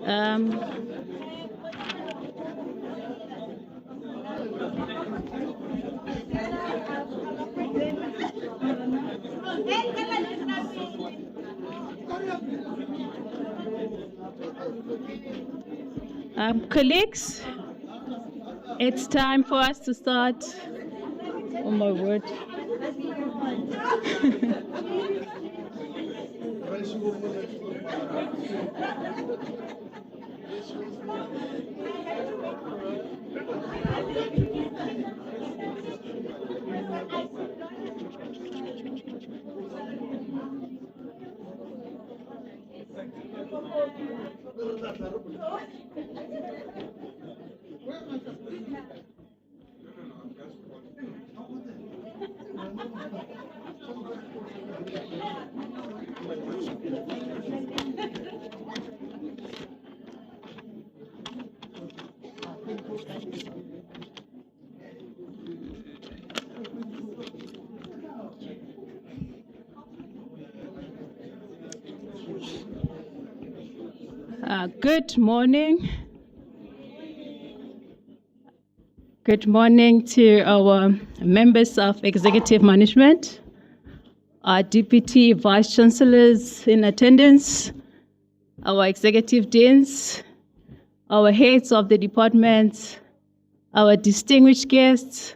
Um, Colleagues, it's time for us to start. Oh my word. Good morning. Good morning to our members of executive management, our deputy vice chancellors in attendance, our executive deans, our heads of the departments, our distinguished guests,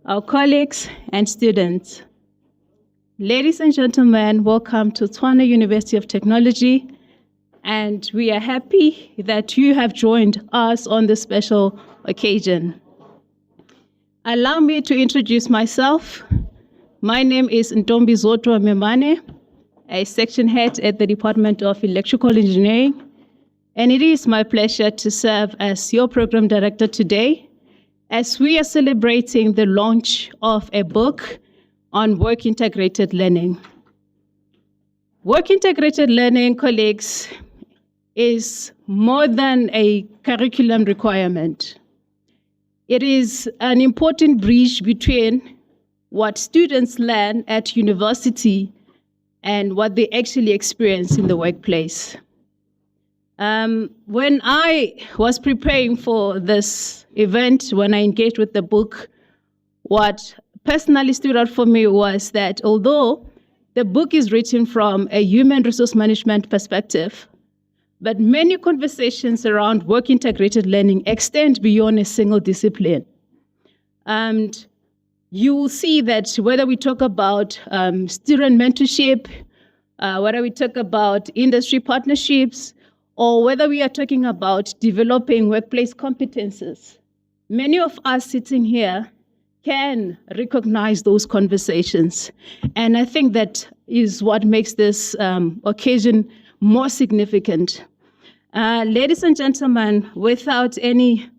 our colleagues and students. Ladies and gentlemen, welcome to Tshwane University of Technology, and we are happy that you have joined us on this special occasion. Allow me to introduce myself. My name is Ntombi Zotwa Memane, a section head at the Department of Electrical Engineering, and it is my pleasure to serve as your program director today as we are celebrating the launch of a book on work-integrated learning. Work-integrated learning, colleagues, is more than a curriculum requirement. It is an important bridge between what students learn at university and what they actually experience in the workplace. When I was preparing for this event, when I engaged with the book, what personally stood out for me was that although the book is written from a human resource management perspective, but many conversations around work-integrated learning extend beyond a single discipline. And you will see that whether we talk about student mentorship, whether we talk about industry partnerships, or whether we are talking about developing workplace competences, many of us sitting here can recognize those conversations. And I think that is what makes this occasion more significant. Ladies and gentlemen, without any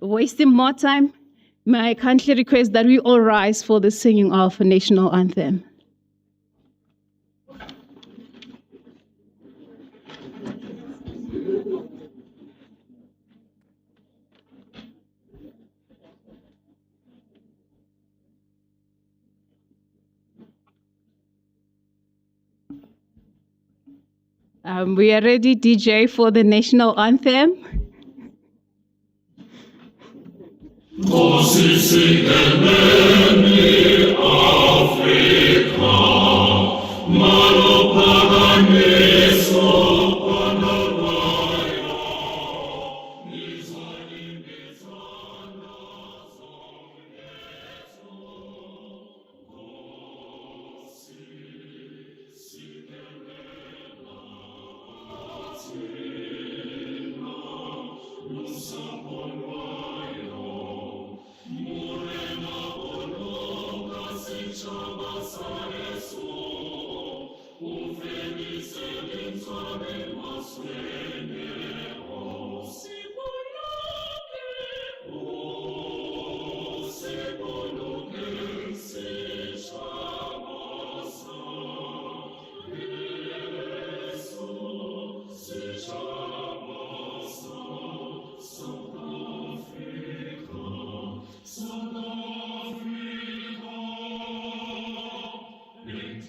wasting more time, may I kindly request that we all rise for the singing of a national anthem. We are ready, DJ, for the national anthem.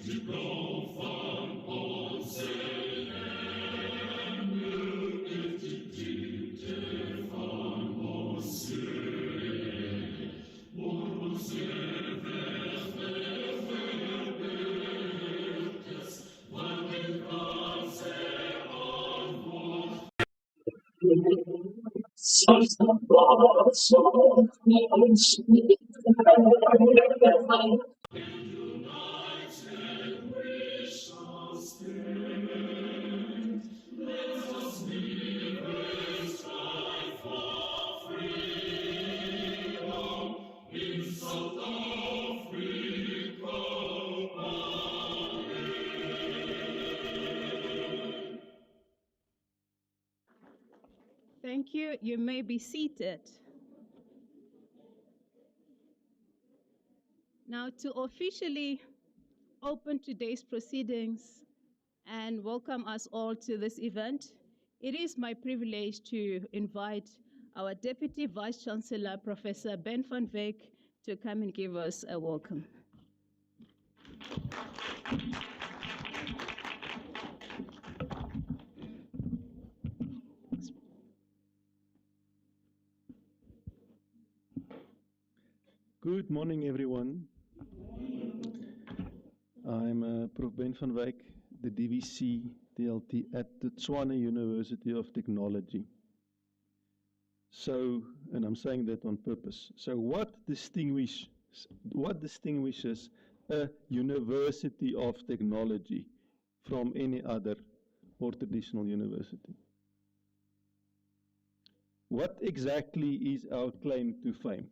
Die Blau van onze Heer. Thank you. You may be seated. Now, to officially open today's proceedings and welcome us all to this event, it is my privilege to invite our Deputy Vice Chancellor, Professor Ben van Wyk, to come and give us a welcome. Good morning, everyone. I'm Prof Ben van Wyk, the DVC DLT at the Tshwane University of Technology. So, and I'm saying that on purpose. So what distinguishes a University of Technology from any other or traditional university? What exactly is our claim to fame?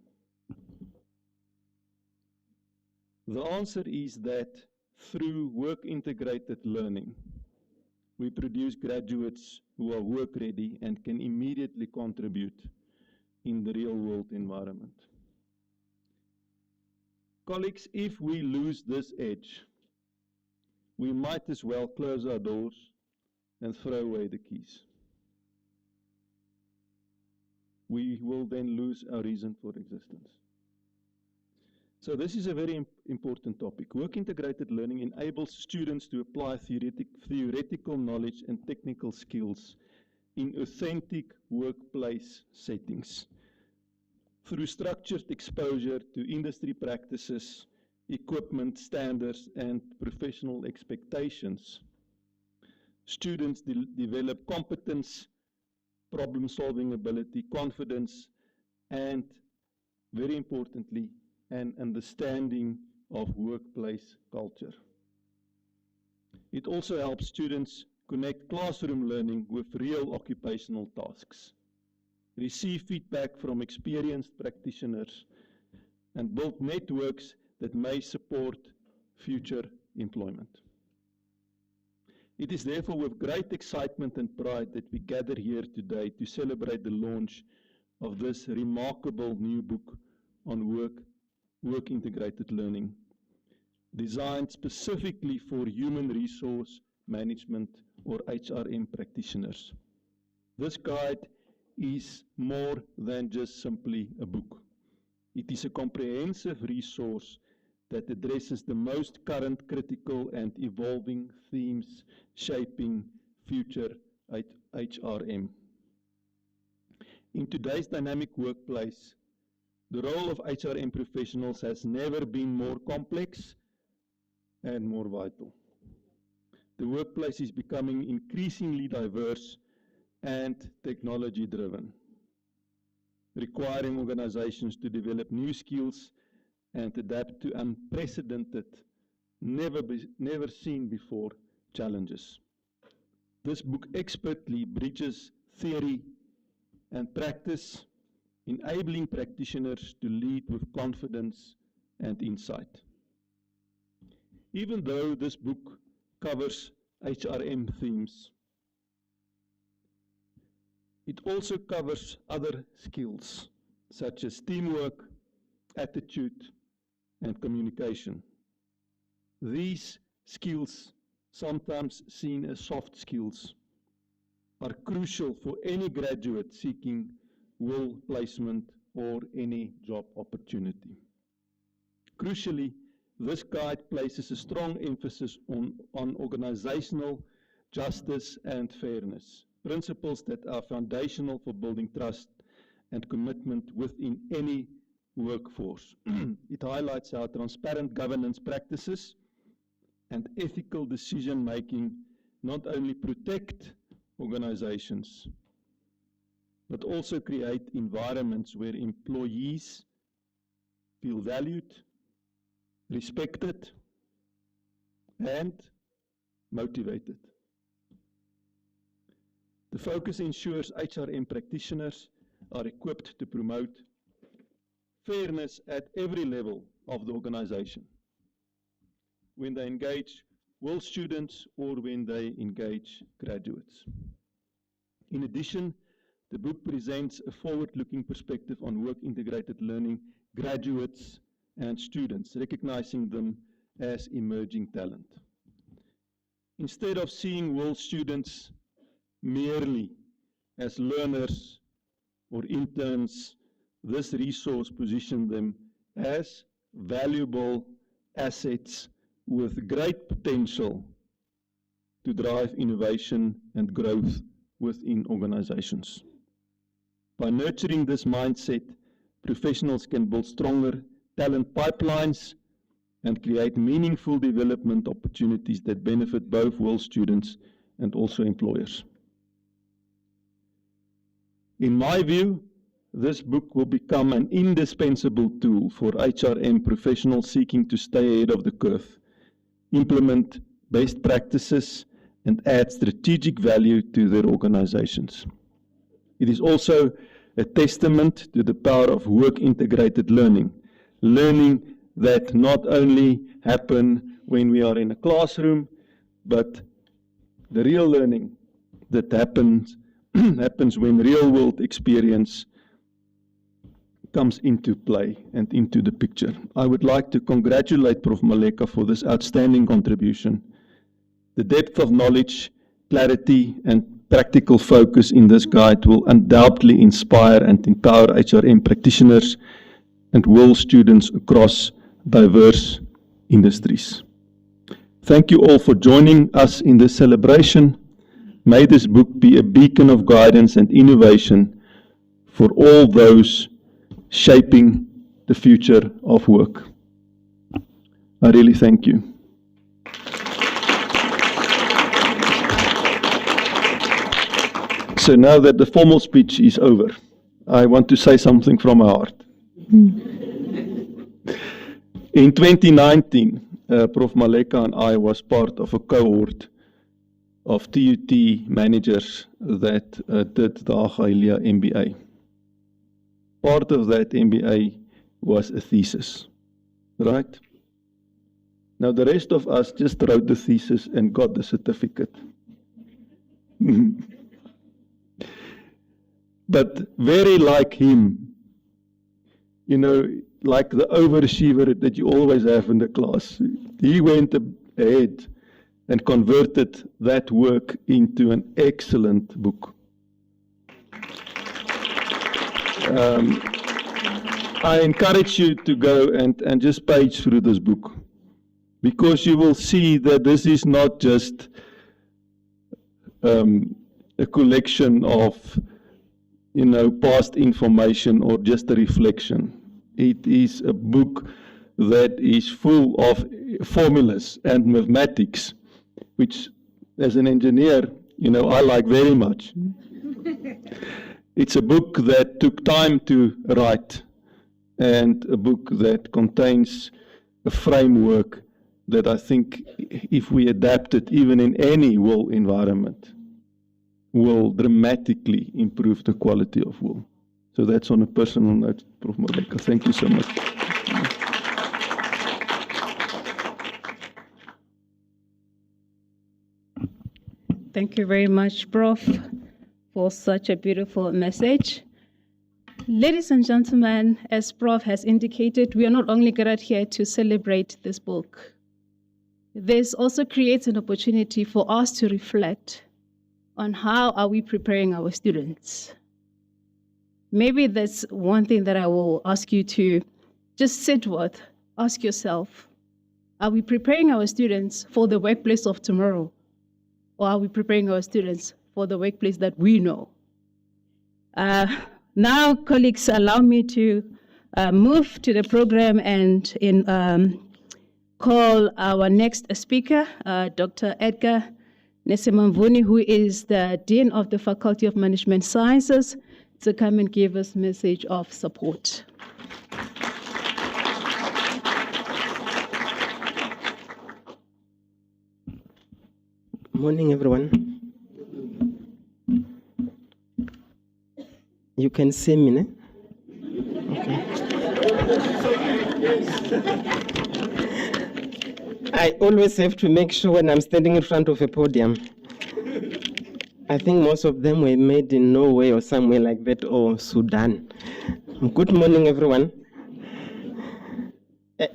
The answer is that through work-integrated learning, we produce graduates who are work-ready and can immediately contribute in the real-world environment. Colleagues, if we lose this edge, we might as well close our doors and throw away the keys. We will then lose our reason for existence. So this is a very important topic. Work-integrated learning enables students to apply theoretical knowledge and technical skills in authentic workplace settings. Through structured exposure to industry practices, equipment standards, and professional expectations, students develop competence, problem-solving ability, confidence, and, very importantly, an understanding of workplace culture. It also helps students connect classroom learning with real occupational tasks, receive feedback from experienced practitioners, and build networks that may support future employment. It is therefore with great excitement and pride that we gather here today to celebrate the launch of this remarkable new book on work-integrated learning, designed specifically for human resource management or HRM practitioners. This guide is more than just simply a book. It is a comprehensive resource that addresses the most current, critical, and evolving themes shaping future HRM. In today's dynamic workplace, the role of HRM professionals has never been more complex and more vital. The workplace is becoming increasingly diverse and technology-driven, requiring organizations to develop new skills and adapt to unprecedented, never seen before challenges. This book expertly bridges theory and practice, enabling practitioners to lead with confidence and insight. Even though this book covers HRM themes, it also covers other skills such as teamwork, attitude, and communication. These skills, sometimes seen as soft skills, are crucial for any graduate seeking will placement or any job opportunity. Crucially, this guide places a strong emphasis on organizational justice and fairness, principles that are foundational for building trust and commitment within any workforce. It highlights how transparent governance practices and ethical decision-making not only protect organizations, but also create environments where employees feel valued, respected, and motivated. The focus ensures HRM practitioners are equipped to promote fairness at every level of the organization, when they engage WIL students or when they engage graduates. In addition, the book presents a forward-looking perspective on work-integrated learning graduates and students, recognizing them as emerging talent. Instead of seeing WIL students merely as learners or interns, this resource positions them as valuable assets with great potential to drive innovation and growth within organizations. By nurturing this mindset, professionals can build stronger talent pipelines and create meaningful development opportunities that benefit both WIL students and also employers. In my view, this book will become an indispensable tool for HRM professionals seeking to stay ahead of the curve, implement best practices, and add strategic value to their organizations. It is also a testament to the power of work-integrated learning, learning that not only happen when we are in a classroom, but the real learning that happens when real-world experience comes into play and into the picture. I would like to congratulate Prof Maleka for this outstanding contribution. The depth of knowledge, clarity, and practical focus in this guide will undoubtedly inspire and empower HRM practitioners and WIL students across diverse industries. Thank you all for joining us in this celebration. May this book be a beacon of guidance and innovation for all those shaping the future of work. I really thank you. So now that the formal speech is over, I want to say something from my heart. In 2019, Prof Maleka and I was part of a cohort of TUT managers that did the Agailia MBA. Part of that MBA was a thesis, right? Now the rest of us just wrote the thesis and got the certificate. But very like him, you know, like the overachiever that you always have in the class, he went ahead and converted that work into an excellent book. I encourage you to go and just page through this book, because you will see that this is not just a collection of, you know, past information or just a reflection. It is a book that is full of formulas and mathematics, which as an engineer, you know, I like very much. It's a book that took time to write, and a book that contains a framework that I think, if we adapt it even in any WIL environment, will dramatically improve the quality of WIL. So that's on a personal note, Prof Maleka. Thank you so much. Thank you very much, Prof, for such a beautiful message. Ladies and gentlemen, as Prof has indicated, we are not only gathered here to celebrate this book. This also creates an opportunity for us to reflect on how are we preparing our students. Maybe that's one thing that I will ask you to just sit with. Ask yourself, are we preparing our students for the workplace of tomorrow? Or are we preparing our students for the workplace that we know? Now, colleagues, allow me to move to the program and call our next speaker, Dr. Edgar Nesemamvuni, who is the Dean of the Faculty of Management Sciences. It's to come and give us message of support. Morning, everyone. You can see me, ne? Okay. I always have to make sure when I'm standing in front of a podium. I think most of them were made in Norway or somewhere like that, or Sudan. Good morning, everyone.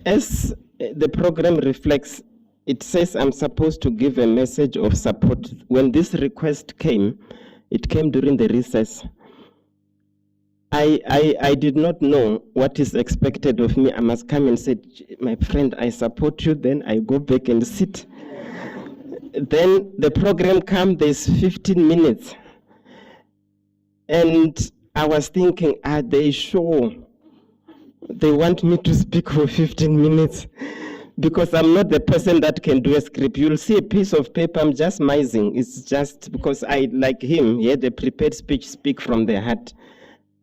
As the program reflects, it says I'm supposed to give a message of support. When this request came, it came during the recess. I did not know what is expected of me. I must come and say, my friend, I support you. Then I go back and sit. Then the program comes, there's 15 minutes. And I was thinking, are they sure they want me to speak for 15 minutes? Because I'm not the person that can do a script. You'll see a piece of paper, I'm just mising. It's just because I, like him, he had a prepared speech, speak from the heart.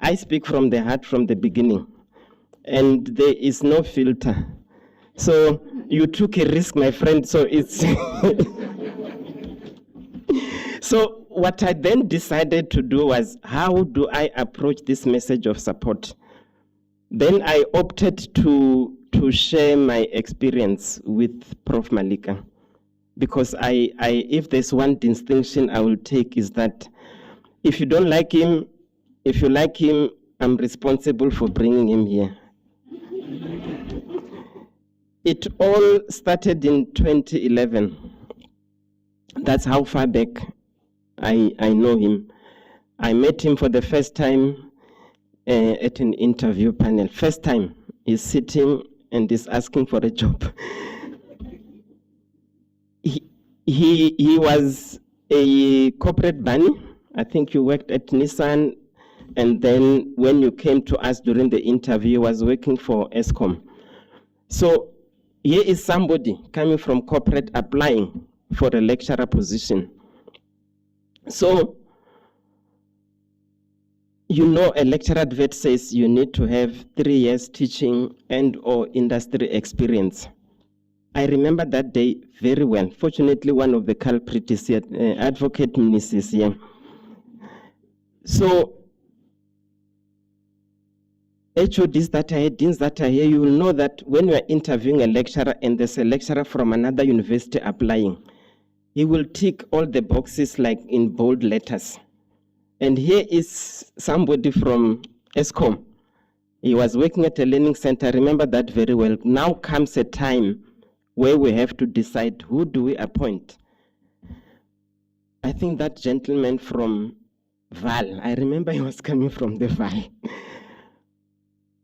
I speak from the heart from the beginning. And there is no filter. So you took a risk, my friend, so it's... So what I then decided to do was, how do I approach this message of support? Then I opted to share my experience with Prof Maleka, because if there's one distinction I will take is that if you don't like him, if you like him, I'm responsible for bringing him here. It all started in 2011. That's how far back I know him. I met him for the first time at an interview panel. First time, he's sitting and is asking for a job. He was a corporate bunny. I think you worked at Nissan, and then when you came to us during the interview, he was working for ESCOM. So here is somebody coming from corporate applying for a lecturer position. So, you know, a lecturer advert says you need to have 3 years teaching and or industry experience. I remember that day very well. Fortunately, one of the culprits is here, Advocate Mrs. here. So, HODs that are here, deans that are here, you will know that when you are interviewing a lecturer and there's a lecturer from another university applying, he will tick all the boxes like in bold letters. And here is somebody from ESCOM. He was working at a learning center. I remember that very well. Now comes a time where we have to decide, who do we appoint? I think that gentleman from Val, I remember he was coming from the Val.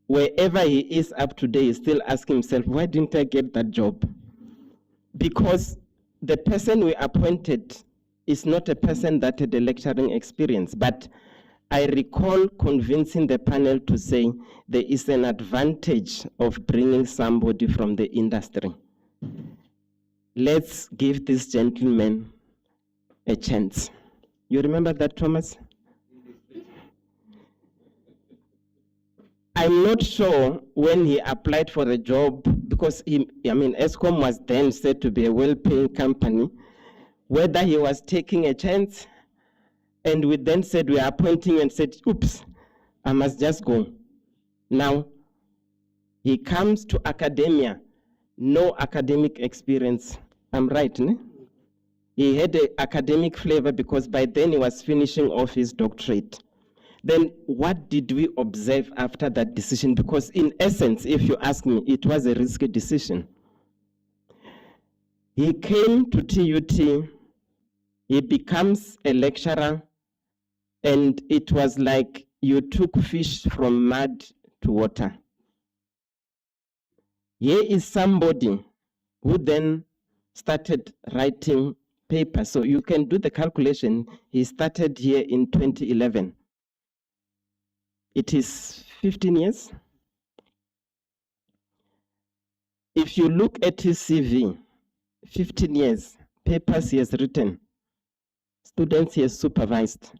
Wherever he is up today, he's still asking himself, why didn't I get that job? Because the person we appointed is not a person that had a lecturing experience, but I recall convincing the panel to say there is an advantage of bringing somebody from the industry. Let's give this gentleman a chance. You remember that, Thomas? I'm not sure when he applied for a job, because ESCOM was then said to be a well-paying company, whether he was taking a chance, and we then said we are appointing and said, oops, I must just go. Now, he comes to academia, no academic experience. I'm right, ne? He had an academic flavor because by then he was finishing off his doctorate. Then what did we observe after that decision? Because in essence, if you ask me, it was a risky decision. He came to TUT, he becomes a lecturer, and it was like you took fish from mud to water. Here is somebody who then started writing papers. So you can do the calculation. He started here in 2011. It is 15 years. If you look at his CV, 15 years, papers he has written, students he has supervised.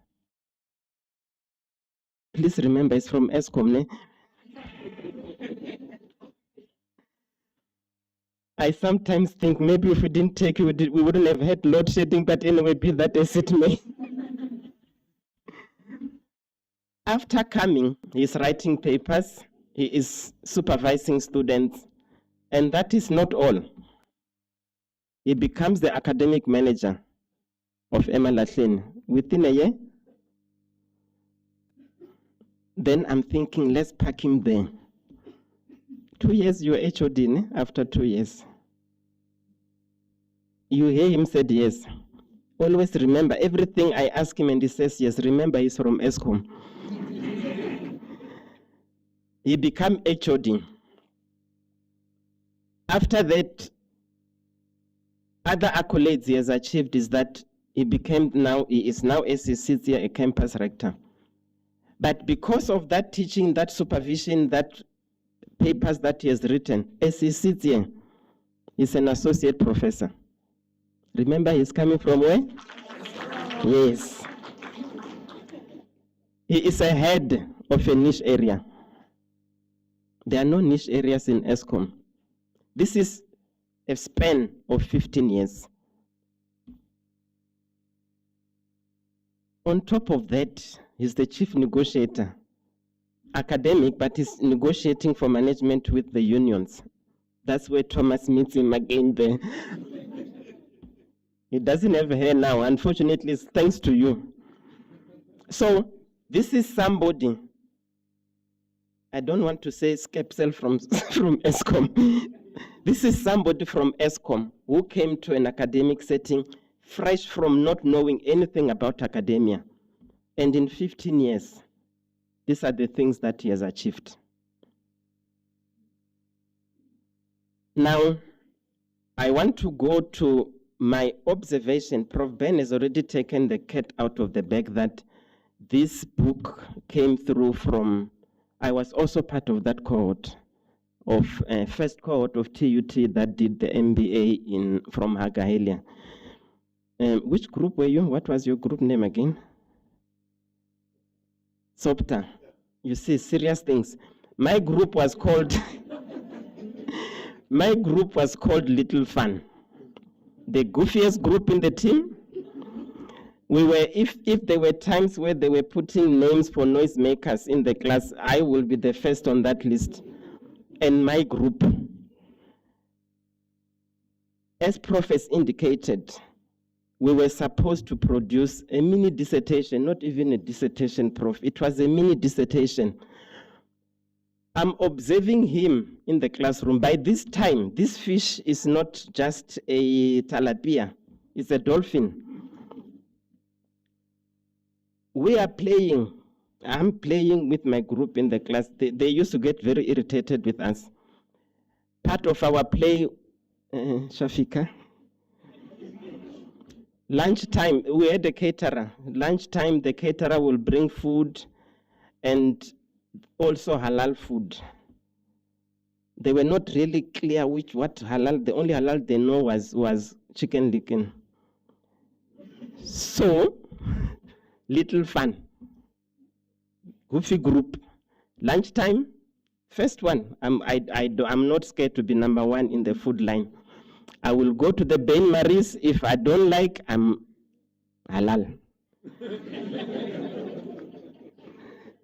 Please remember, it's from ESCOM. Ne? I sometimes think maybe if we didn't take it, we wouldn't have had load shedding, but anyway, be that as it may. After coming, he's writing papers, he is supervising students, and that is not all. He becomes the academic manager of Emalahleni within a year. Then I'm thinking, let's pack him there. 2 years, you're HOD, ne? After 2 years. You hear him said yes. Always remember, everything I ask him and he says yes, remember he's from ESCOM. He became HOD. After that, other accolades he has achieved is that he is now, as he sits here, a campus rector. But because of that teaching, that supervision, that papers that he has written, as he sits here, he's an associate professor. Remember, he's coming from where? Yes. He is a head of a niche area. There are no niche areas in ESCOM. This is a span of 15 years. On top of that, he's the chief negotiator. Academic, but he's negotiating for management with the unions. That's where Thomas meets him again there. He doesn't have hair now. Unfortunately, it's thanks to you. So this is somebody, I don't want to say Skepsel from ESCOM. This is somebody from ESCOM who came to an academic setting fresh from not knowing anything about academia. And in 15 years, these are the things that he has achieved. Now, I want to go to my observation. Prof Ben has already taken the cat out of the bag that this book came through from, I was also part of that cohort, first cohort of TUT that did the MBA from Hagahelia. Which group were you? What was your group name again? SOPTA. You see, serious things. My group was called Little Fun. The goofiest group in the team. We were, if there were times where they were putting names for noisemakers in the class, I will be the first on that list. And my group, as Prof has indicated, we were supposed to produce a mini dissertation, not even a dissertation, Prof. It was a mini dissertation. I'm observing him in the classroom. By this time, this fish is not just a tilapia, it's a dolphin. We are playing. I'm playing with my group in the class. They used to get very irritated with us. Part of our play, Shafika, lunchtime, we had a caterer. Lunchtime, the caterer will bring food and also halal food. They were not really clear what halal, the only halal they know was chicken licken. So, Little Fun, goofy group, lunchtime, first one. I'm not scared to be number one in the food line. I will go to the Bain Maries. If I don't like, I'm halal.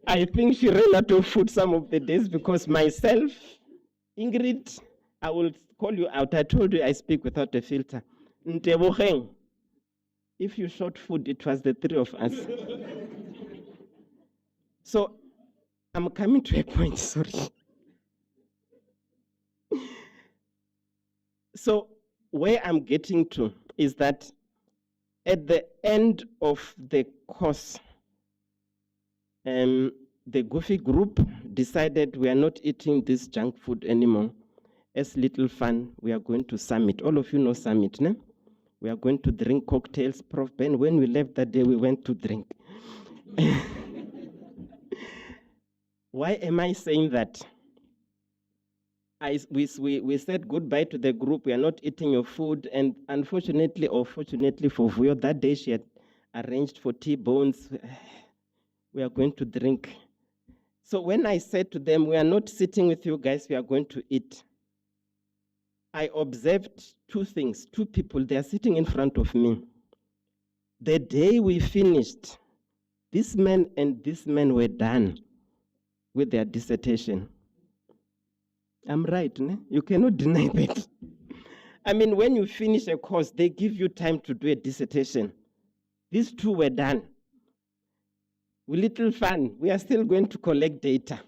I think she ran out of food some of the days because myself, Ingrid, I will call you out. I told you I speak without a filter. Dinokeng. If you short food, it was the three of us. So I'm coming to a point, sorry. So where I'm getting to is that at the end of the course, the goofy group decided we are not eating this junk food anymore. As Little Fun, we are going to Summit. All of you know Summit, no? We are going to drink cocktails. Prof Ben, when we left that day, we went to drink. Why am I saying that? We said goodbye to the group. We are not eating your food. And unfortunately or fortunately for Vuyo, that day she had arranged for T-bones. We are going to drink. So when I said to them, we are not sitting with you guys, we are going to eat, I observed two things. Two people, they are sitting in front of me. The day we finished, this man and this man were done with their dissertation. I'm right, ne? You cannot deny that. I mean, when you finish a course, they give you time to do a dissertation. These two were done. With little fun, we are still going to collect data.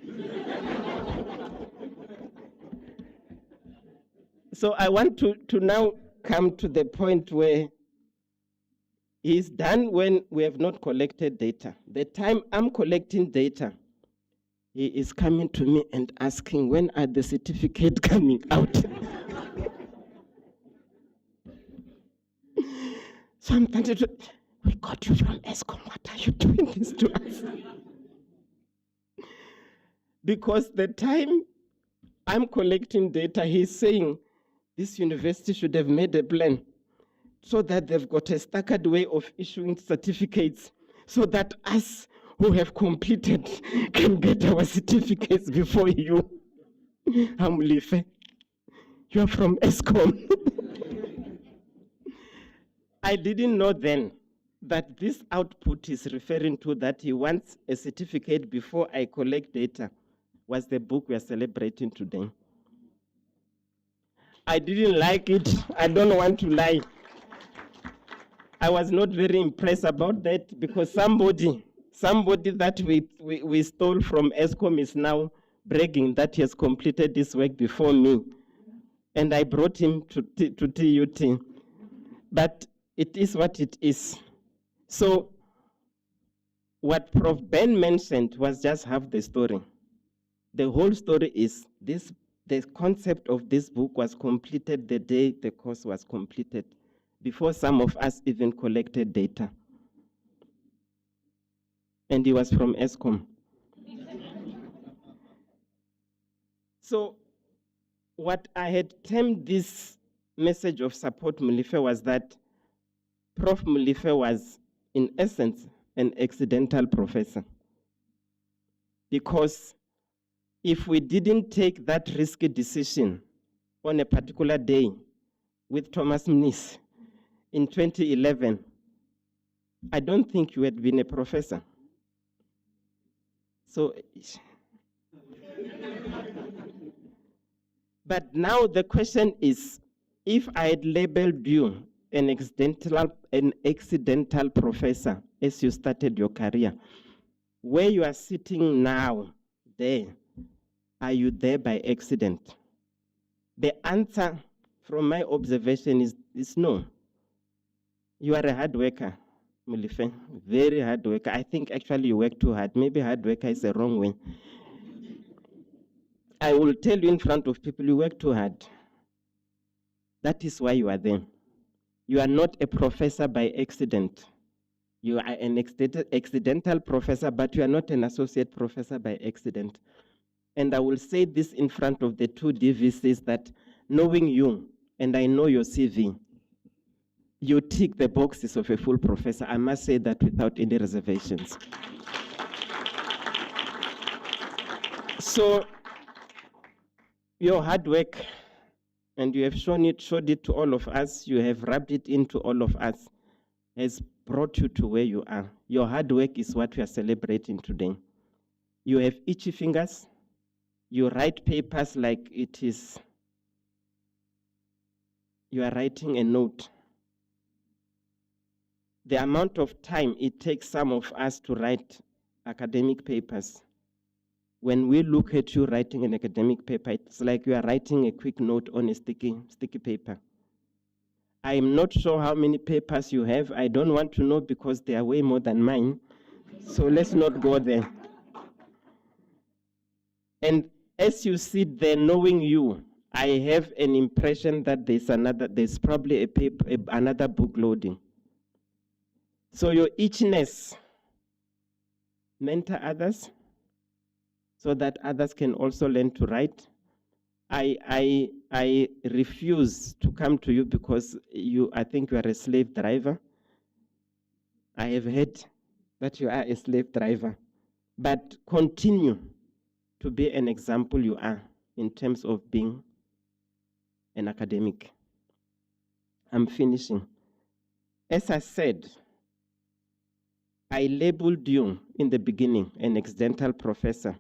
So I want to now come to the point where he's done when we have not collected data. The time I'm collecting data, he is coming to me and asking, when are the certificates coming out? So I'm thinking, we got you from ESCOM, what are you doing this to us? Because the time I'm collecting data, he's saying, this university should have made a plan so that they've got a staggered way of issuing certificates so that us who have completed can get our certificates before you. Molefe, you are from ESCOM. I didn't know then that this output is referring to that he wants a certificate before I collect data was the book we are celebrating today. I didn't like it. I don't want to lie. I was not very impressed about that because somebody that we stole from ESCOM is now bragging that he has completed this work before me. And I brought him to TUT. But it is what it is. So what Prof Ben mentioned was just half the story. The whole story is this. The concept of this book was completed the day the course was completed, before some of us even collected data. And he was from ESCOM. So what I had termed this message of support Molefe was that Prof Molefe was, in essence, an accidental professor. Because if we didn't take that risky decision on a particular day with Thomas Mniss in 2011, I don't think you had been a professor. So, but now the question is, if I had labeled you an accidental professor as you started your career, where you are sitting now, there, are you there by accident? The answer from my observation is no. You are a hard worker, Molefe, very hard worker. I think actually you work too hard. Maybe hard worker is the wrong way. I will tell you in front of people, you work too hard. That is why you are there. You are not a professor by accident. You are an accidental professor, but you are not an associate professor by accident. And I will say this in front of the two DVCs that knowing you, and I know your CV, you tick the boxes of a full professor. I must say that without any reservations. So your hard work, and you have showed it to all of us, you have rubbed it into all of us, has brought you to where you are. Your hard work is what we are celebrating today. You have itchy fingers. You write papers like it is, you are writing a note. The amount of time it takes some of us to write academic papers, when we look at you writing an academic paper, it's like you are writing a quick note on a sticky paper. I am not sure how many papers you have. I don't want to know because they are way more than mine. So let's not go there. And as you sit there knowing you, I have an impression that there's probably another book loading. So your itchiness, mentor others so that others can also learn to write. I refuse to come to you because I think you are a slave driver. I have heard that you are a slave driver, but continue to be an example you are in terms of being an academic. I'm finishing. As I said, I labeled you in the beginning an accidental professor,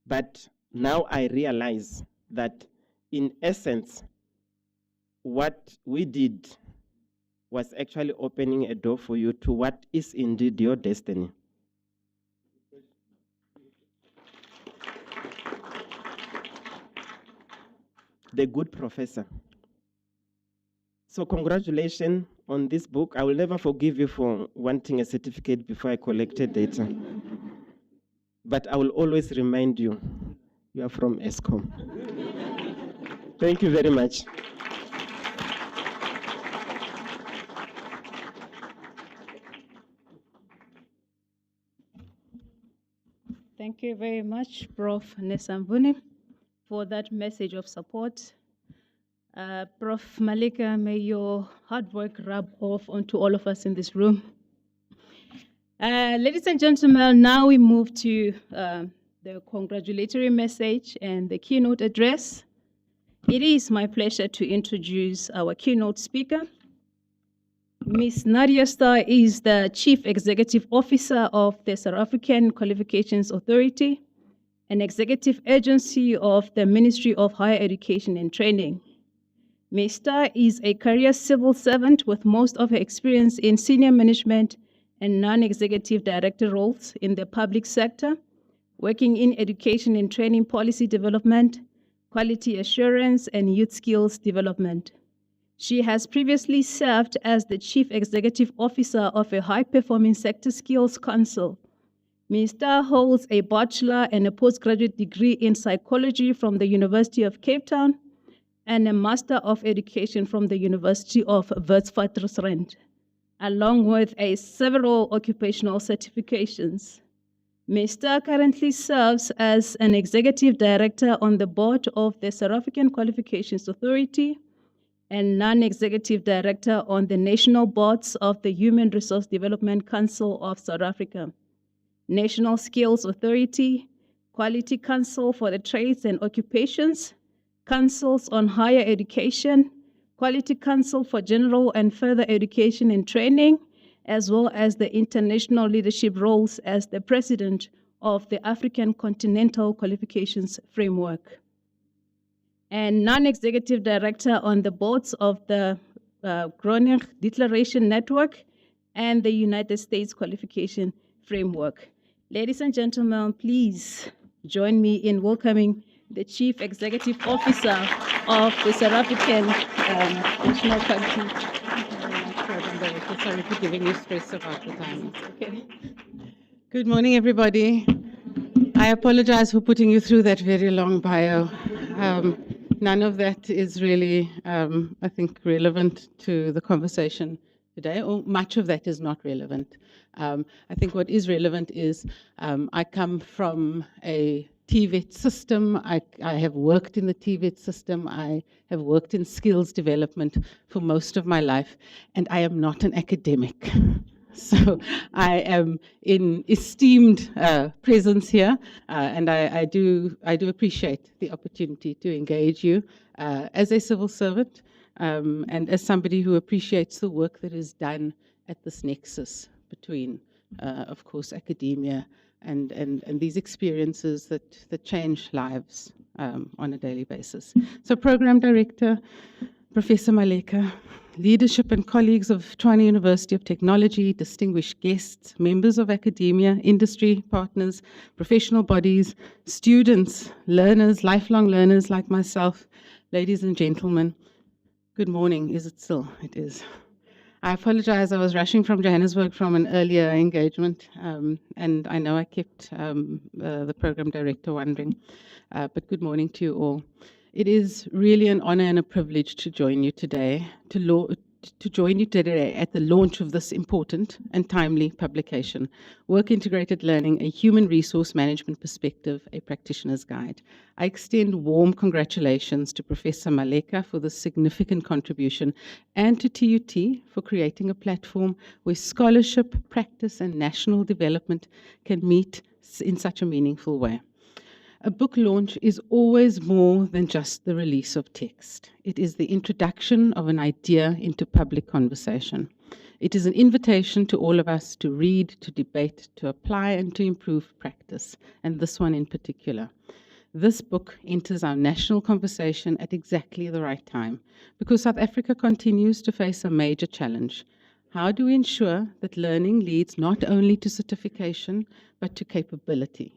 but now I realize that in essence, what we did was actually opening a door for you to what is indeed your destiny. The good professor. So congratulations on this book. I will never forgive you for wanting a certificate before I collected data. But I will always remind you, you are from ESCOM. Thank you very much. Thank you very much, Prof Nesambuni, for that message of support. Prof Maleka, may your hard work rub off onto all of us in this room. Ladies and gentlemen, now we move to the congratulatory message and the keynote address. It is my pleasure to introduce our keynote speaker. Ms. Nadia Starr is the Chief Executive Officer of the South African Qualifications Authority, an executive agency of the Ministry of Higher Education and Training. Ms. Starr is a career civil servant with most of her experience in senior management and non-executive director roles in the public sector, working in education and training policy development, quality assurance, and youth skills development. She has previously served as the Chief Executive Officer of a high-performing sector skills council. Ms. Starr holds a bachelor and a postgraduate degree in psychology from the University of Cape Town and a Master of Education from the University of Witwatersrand, along with several occupational certifications. Ms. Starr currently serves as an Executive Director on the board of the South African Qualifications Authority and Non-Executive Director on the national boards of the Human Resource Development Council of South Africa, National Skills Authority, Quality Council for the Trades and Occupations, Councils on Higher Education, Quality Council for General and Further Education and Training, as well as the international leadership roles as the President of the African Continental Qualifications Framework, and Non-Executive Director on the boards of the Groninger Declaration Network and the United States Qualification Framework. Ladies and gentlemen, please join me in welcoming the Chief Executive Officer of the South African National Qualification. Sorry for giving you stress about the time. Okay. Good morning, everybody. I apologize for putting you through that very long bio. None of that is really, I think, relevant to the conversation today, or much of that is not relevant. I think what is relevant is I come from a TVET system. I have worked in the TVET system. I have worked in skills development for most of my life, and I am not an academic. So I am in esteemed presence here, and I do appreciate the opportunity to engage you as a civil servant and as somebody who appreciates the work that is done at this nexus between, of course, academia and these experiences that change lives on a daily basis. So Program Director, Professor Maleka, leadership and colleagues of Tshwane University of Technology, distinguished guests, members of academia, industry partners, professional bodies, students, learners, lifelong learners like myself, ladies and gentlemen, good morning. Is it still? It is. I apologize, I was rushing from Johannesburg from an earlier engagement, and I know I kept the program director wondering, but good morning to you all. It is really an honor and a privilege to join you today, to join you today at the launch of this important and timely publication, Work Integrated Learning, a Human Resource Management Perspective, a Practitioner's Guide. I extend warm congratulations to Professor Maleka for this significant contribution and to TUT for creating a platform where scholarship, practice, and national development can meet in such a meaningful way. A book launch is always more than just the release of text. It is the introduction of an idea into public conversation. It is an invitation to all of us to read, to debate, to apply, and to improve practice, and this one in particular. This book enters our national conversation at exactly the right time, because South Africa continues to face a major challenge. How do we ensure that learning leads not only to certification, but to capability?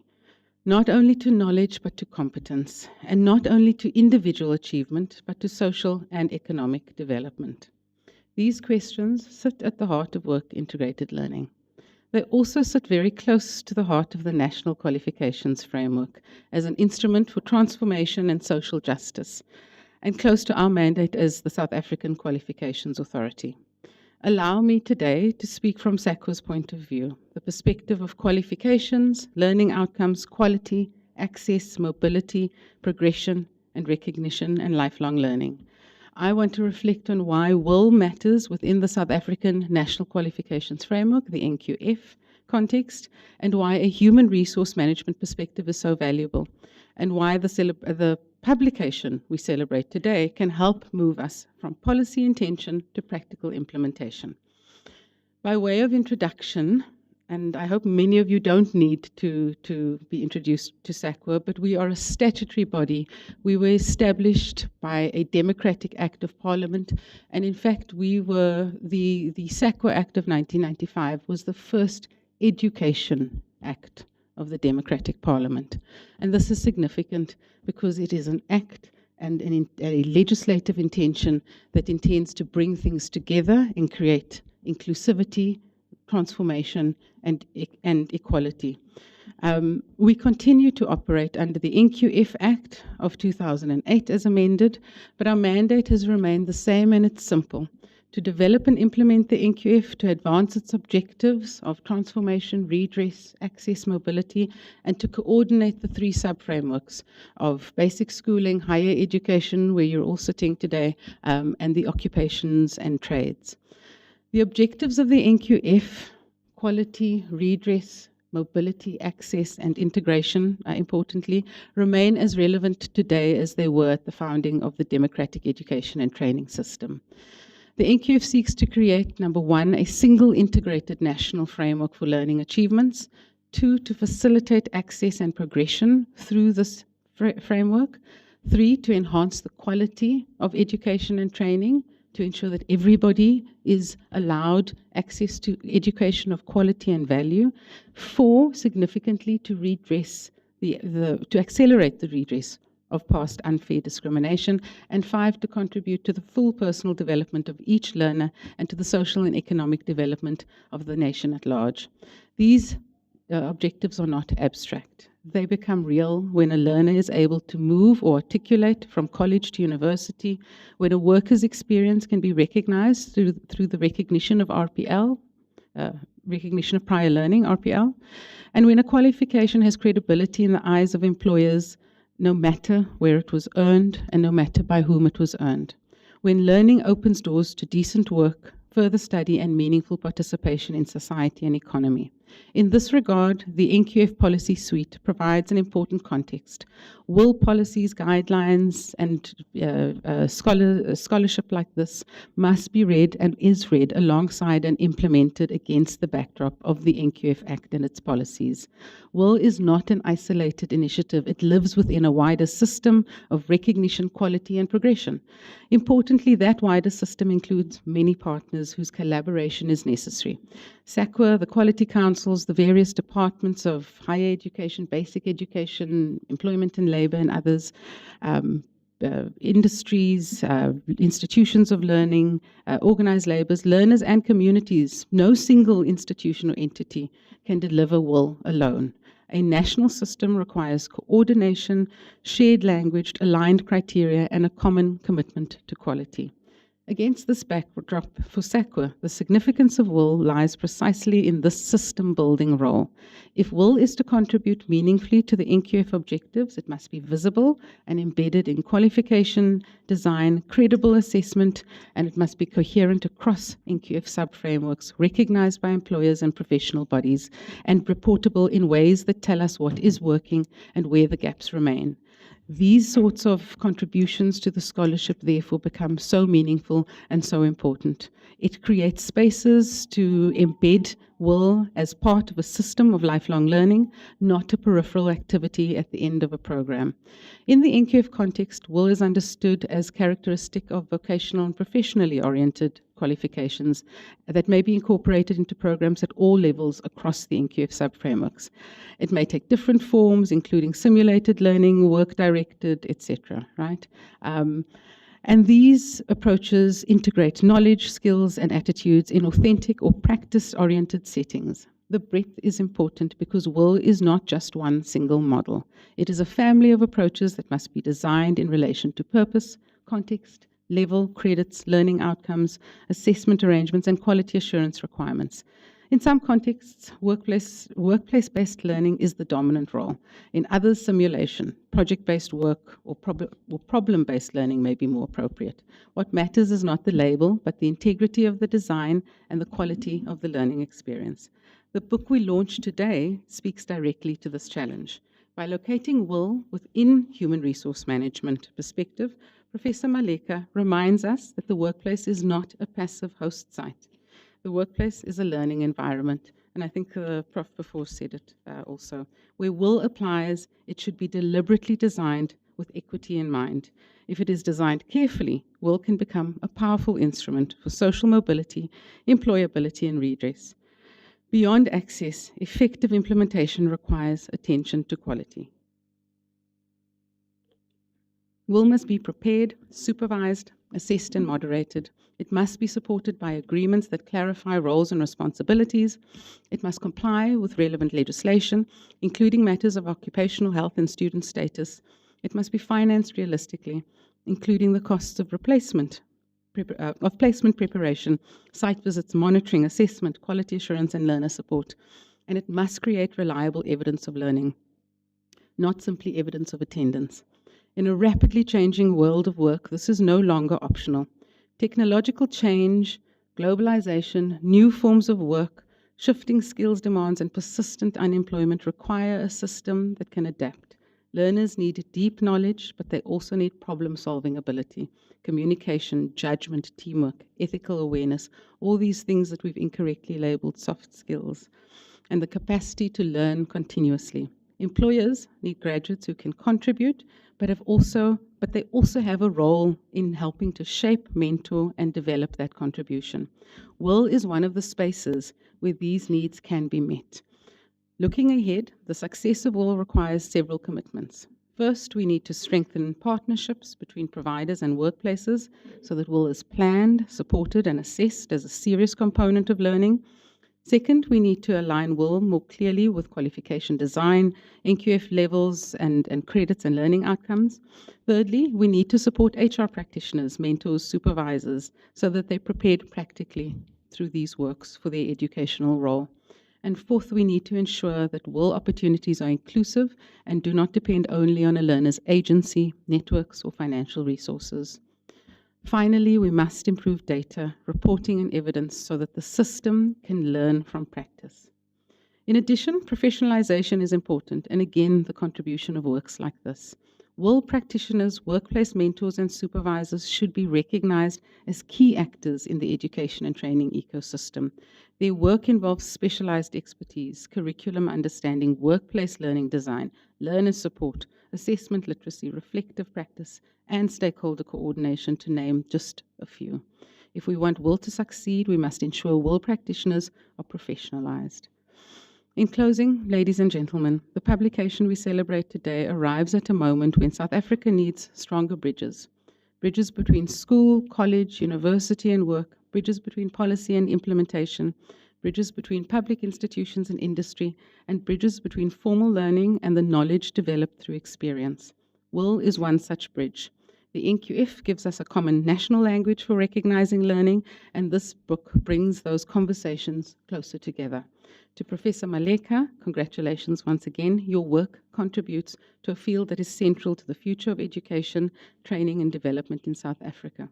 Not only to knowledge, but to competence, and not only to individual achievement, but to social and economic development. These questions sit at the heart of work-integrated learning. They also sit very close to the heart of the National Qualifications Framework as an instrument for transformation and social justice, and close to our mandate as the South African Qualifications Authority. Allow me today to speak from SAQA's point of view, the perspective of qualifications, learning outcomes, quality, access, mobility, progression, and recognition, and lifelong learning. I want to reflect on why will matters within the South African National Qualifications Framework, the NQF context, and why a human resource management perspective is so valuable, and why the publication we celebrate today can help move us from policy intention to practical implementation. By way of introduction, and I hope many of you don't need to be introduced to SAQA, but we are a statutory body. We were established by a democratic act of parliament, and in fact we were, the SAQA Act of 1995 was the first education act of the democratic parliament. And this is significant because it is an act and a legislative intention that intends to bring things together and create inclusivity, transformation, and equality. We continue to operate under the NQF Act of 2008 as amended, but our mandate has remained the same, and it's simple: to develop and implement the NQF to advance its objectives of transformation, redress, access, mobility, and to coordinate the three sub-frameworks of basic schooling, higher education, where you're all sitting today, and the occupations and trades. The objectives of the NQF, quality, redress, mobility, access, and integration, importantly, remain as relevant today as they were at the founding of the democratic education and training system. The NQF seeks to create, number one, a single integrated national framework for learning achievements. Two, to facilitate access and progression through this framework. Three, to enhance the quality of education and training, to ensure that everybody is allowed access to education of quality and value. Four, significantly to redress to accelerate the redress of past unfair discrimination. And five, to contribute to the full personal development of each learner and to the social and economic development of the nation at large. These objectives are not abstract. They become real when a learner is able to move or articulate from college to university, when a worker's experience can be recognized through the recognition of RPL, recognition of prior learning, RPL, and when a qualification has credibility in the eyes of employers, no matter where it was earned and no matter by whom it was earned. When learning opens doors to decent work, further study, and meaningful participation in society and economy. In this regard, the NQF policy suite provides an important context. Will policies, guidelines, and scholarship like this must be read and is read alongside and implemented against the backdrop of the NQF Act and its policies. Will is not an isolated initiative. It lives within a wider system of recognition, quality, and progression. Importantly, that wider system includes many partners whose collaboration is necessary. SAQA, the Quality Councils, the various departments of higher education, basic education, employment and labor, and others, industries, institutions of learning, organized labors, learners, and communities. No single institution or entity can deliver will alone. A national system requires coordination, shared language, aligned criteria, and a common commitment to quality. Against this backdrop, for SACWA, the significance of will lies precisely in this system-building role. If will is to contribute meaningfully to the NQF objectives, it must be visible and embedded in qualification, design, credible assessment, and it must be coherent across NQF sub-frameworks, recognized by employers and professional bodies, and reportable in ways that tell us what is working and where the gaps remain. These sorts of contributions to the scholarship, therefore, become so meaningful and so important. It creates spaces to embed will as part of a system of lifelong learning, not a peripheral activity at the end of a program. In the NQF context, will is understood as characteristic of vocational and professionally oriented qualifications that may be incorporated into programs at all levels across the NQF sub-frameworks. It may take different forms, including simulated learning, work-directed, etc., right? And these approaches integrate knowledge, skills, and attitudes in authentic or practice-oriented settings. The breadth is important because will is not just one single model. It is a family of approaches that must be designed in relation to purpose, context, level, credits, learning outcomes, assessment arrangements, and quality assurance requirements. In some contexts, workplace-based learning is the dominant role. In others, simulation, project-based work, or problem-based learning may be more appropriate. What matters is not the label, but the integrity of the design and the quality of the learning experience. The book we launched today speaks directly to this challenge. By locating will within human resource management perspective, Professor Maleka reminds us that the workplace is not a passive host site. The workplace is a learning environment, and I think the Prof before said it also. Where will applies, it should be deliberately designed with equity in mind. If it is designed carefully, will can become a powerful instrument for social mobility, employability, and redress. Beyond access, effective implementation requires attention to quality. Will must be prepared, supervised, assessed, and moderated. It must be supported by agreements that clarify roles and responsibilities. It must comply with relevant legislation, including matters of occupational health and student status. It must be financed realistically, including the costs of placement preparation, site visits, monitoring, assessment, quality assurance, and learner support. And it must create reliable evidence of learning, not simply evidence of attendance. In a rapidly changing world of work, this is no longer optional. Technological change, globalization, new forms of work, shifting skills demands, and persistent unemployment require a system that can adapt. Learners need deep knowledge, but they also need problem-solving ability, communication, judgment, teamwork, ethical awareness, all these things that we've incorrectly labeled soft skills, and the capacity to learn continuously. Employers need graduates who can contribute, but they also have a role in helping to shape, mentor, and develop that contribution. Will is one of the spaces where these needs can be met. Looking ahead, the success of will requires several commitments. First, we need to strengthen partnerships between providers and workplaces so that will is planned, supported, and assessed as a serious component of learning. Second, we need to align will more clearly with qualification design, NQF levels, and credits and learning outcomes. Thirdly, we need to support HR practitioners, mentors, supervisors, so that they're prepared practically through these works for their educational role. And fourth, we need to ensure that will opportunities are inclusive and do not depend only on a learner's agency, networks, or financial resources. Finally, we must improve data, reporting, and evidence so that the system can learn from practice. In addition, professionalization is important, and again, the contribution of works like this. Will practitioners, workplace mentors, and supervisors should be recognized as key actors in the education and training ecosystem. Their work involves specialized expertise, curriculum understanding, workplace learning design, learner support, assessment literacy, reflective practice, and stakeholder coordination, to name just a few. If we want will to succeed, we must ensure will practitioners are professionalized. In closing, ladies and gentlemen, the publication we celebrate today arrives at a moment when South Africa needs stronger bridges. Bridges between school, college, university, and work, bridges between policy and implementation, bridges between public institutions and industry, and bridges between formal learning and the knowledge developed through experience. Will is one such bridge. The NQF gives us a common national language for recognizing learning, and this book brings those conversations closer together. To Professor Maleka, congratulations once again. Your work contributes to a field that is central to the future of education, training, and development in South Africa.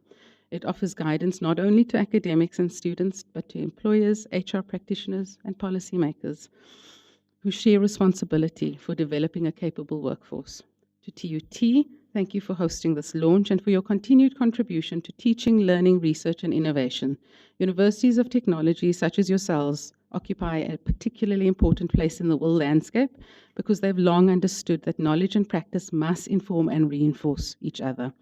It offers guidance not only to academics and students, but to employers, HR practitioners, and policymakers who share responsibility for developing a capable workforce. To TUT, thank you for hosting this launch and for your continued contribution to teaching, learning, research, and innovation. Universities of technology such as yourselves occupy a particularly important place in the world landscape because they've long understood that knowledge and practice must inform and reinforce each other.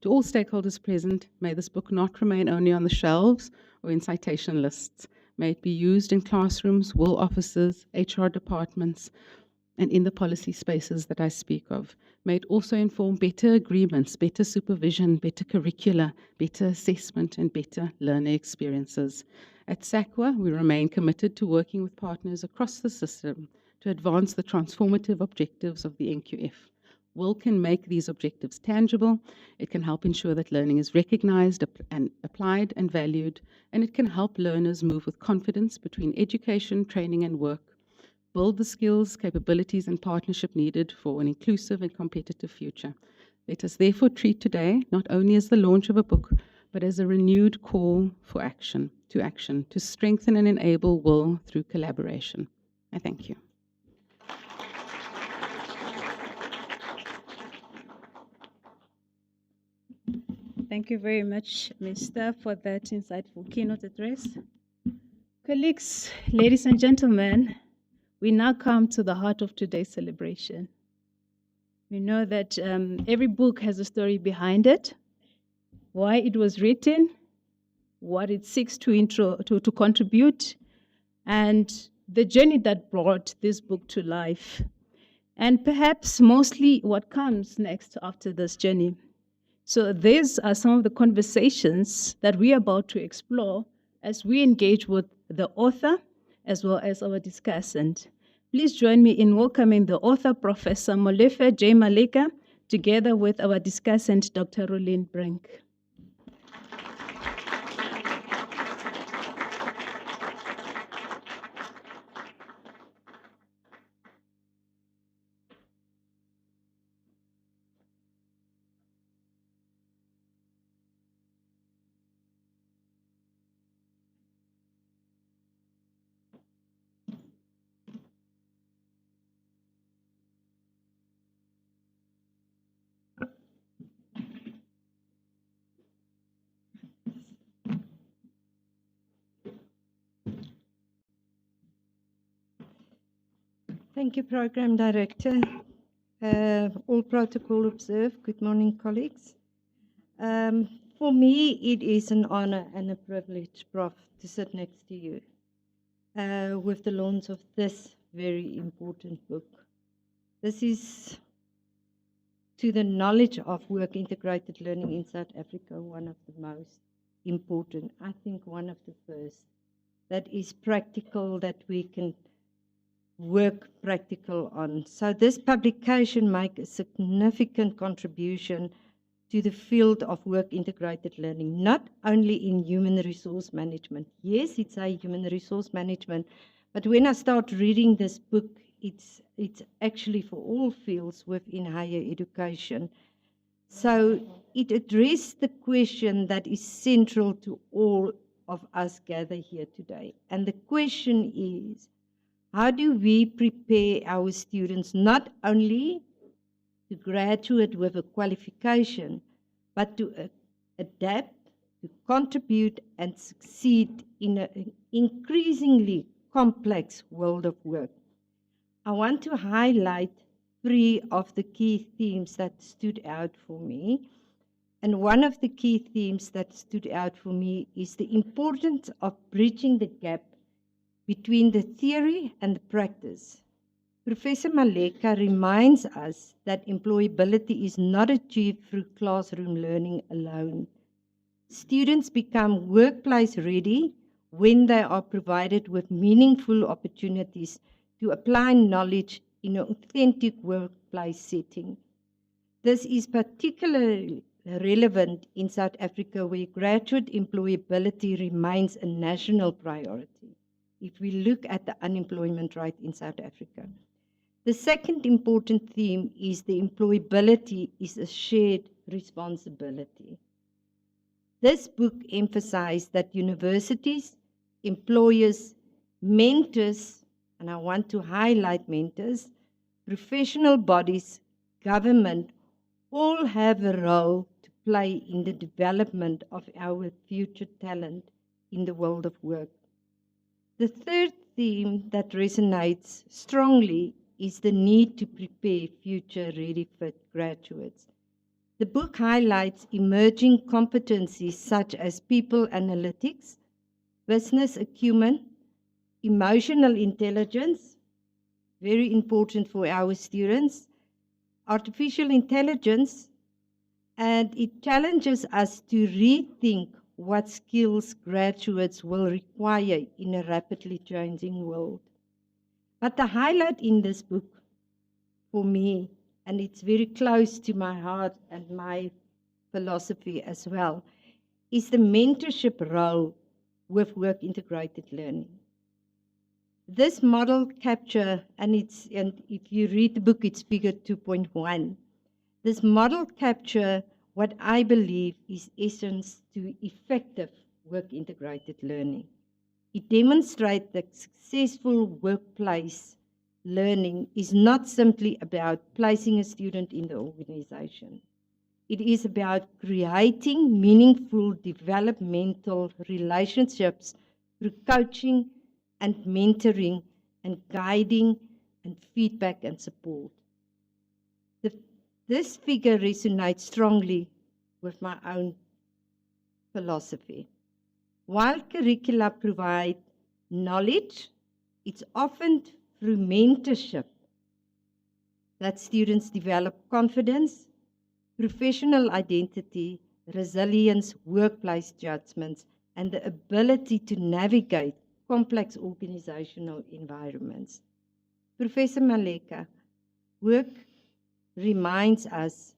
To all stakeholders present, may this book not remain only on the shelves or in citation lists. May it be used in classrooms, will offices, HR departments, and in the policy spaces that I speak of. May it also inform better agreements, better supervision, better curricula, better assessment, and better learner experiences. At SACWA, we remain committed to working with partners across the system to advance the transformative objectives of the NQF. WIL can make these objectives tangible. It can help ensure that learning is recognized and applied and valued, and it can help learners move with confidence between education, training, and work, build the skills, capabilities, and partnership needed for an inclusive and competitive future. Let us therefore treat today not only as the launch of a book, but as a renewed call for action, to strengthen and enable WIL through collaboration. I thank you. Thank you very much, Mr., for that insightful keynote address. Colleagues, ladies and gentlemen, we now come to the heart of today's celebration. We know that every book has a story behind it, why it was written, what it seeks to contribute, and the journey that brought this book to life, and perhaps mostly what comes next after this journey. So these are some of the conversations that we are about to explore as we engage with the author as well as our discussant. Please join me in welcoming the author, Professor Molefe J. Maleka, together with our discussant, Dr. Rolene Brink. Thank you, Program Director. All protocol observed. Good morning, colleagues. For me, it is an honor and a privilege, Prof, to sit next to you with the launch of this very important book. This is, to the knowledge of work-integrated learning in South Africa, one of the most important, I think one of the first, that is practical, that we can work practical on. So this publication makes a significant contribution to the field of work-integrated learning, not only in human resource management. Yes, it's a human resource management, but when I start reading this book, it's actually for all fields within higher education. So it addressed the question that is central to all of us gathered here today. And the question is, how do we prepare our students not only to graduate with a qualification, but to adapt, to contribute, and succeed in an increasingly complex world of work? I want to highlight 3 of the key themes that stood out for me. And one of the key themes that stood out for me is the importance of bridging the gap between the theory and the practice. Professor Maleka reminds us that employability is not achieved through classroom learning alone. Students become workplace ready when they are provided with meaningful opportunities to apply knowledge in an authentic workplace setting. This is particularly relevant in South Africa, where graduate employability remains a national priority. If we look at the unemployment rate in South Africa. The second important theme is the employability is a shared responsibility. This book emphasized that universities, employers, mentors, and I want to highlight mentors, professional bodies, government, all have a role to play in the development of our future talent in the world of work. The third theme that resonates strongly is the need to prepare future ready-fit graduates. The book highlights emerging competencies such as people analytics, business acumen, emotional intelligence, very important for our students, artificial intelligence, and it challenges us to rethink what skills graduates will require in a rapidly changing world. But the highlight in this book for me, and it's very close to my heart and my philosophy as well, is the mentorship role with work-integrated learning. This model capture, and if you read the book, it's figure 2.1. This model capture what I believe is essence to effective work-integrated learning. It demonstrates that successful workplace learning is not simply about placing a student in the organization. It is about creating meaningful developmental relationships through coaching and mentoring and guiding and feedback and support. This figure resonates strongly with my own philosophy. While curricula provide knowledge, it's often through mentorship that students develop confidence, professional identity, resilience, workplace judgments, and the ability to navigate complex organizational environments. Professor Maleka, work reminds us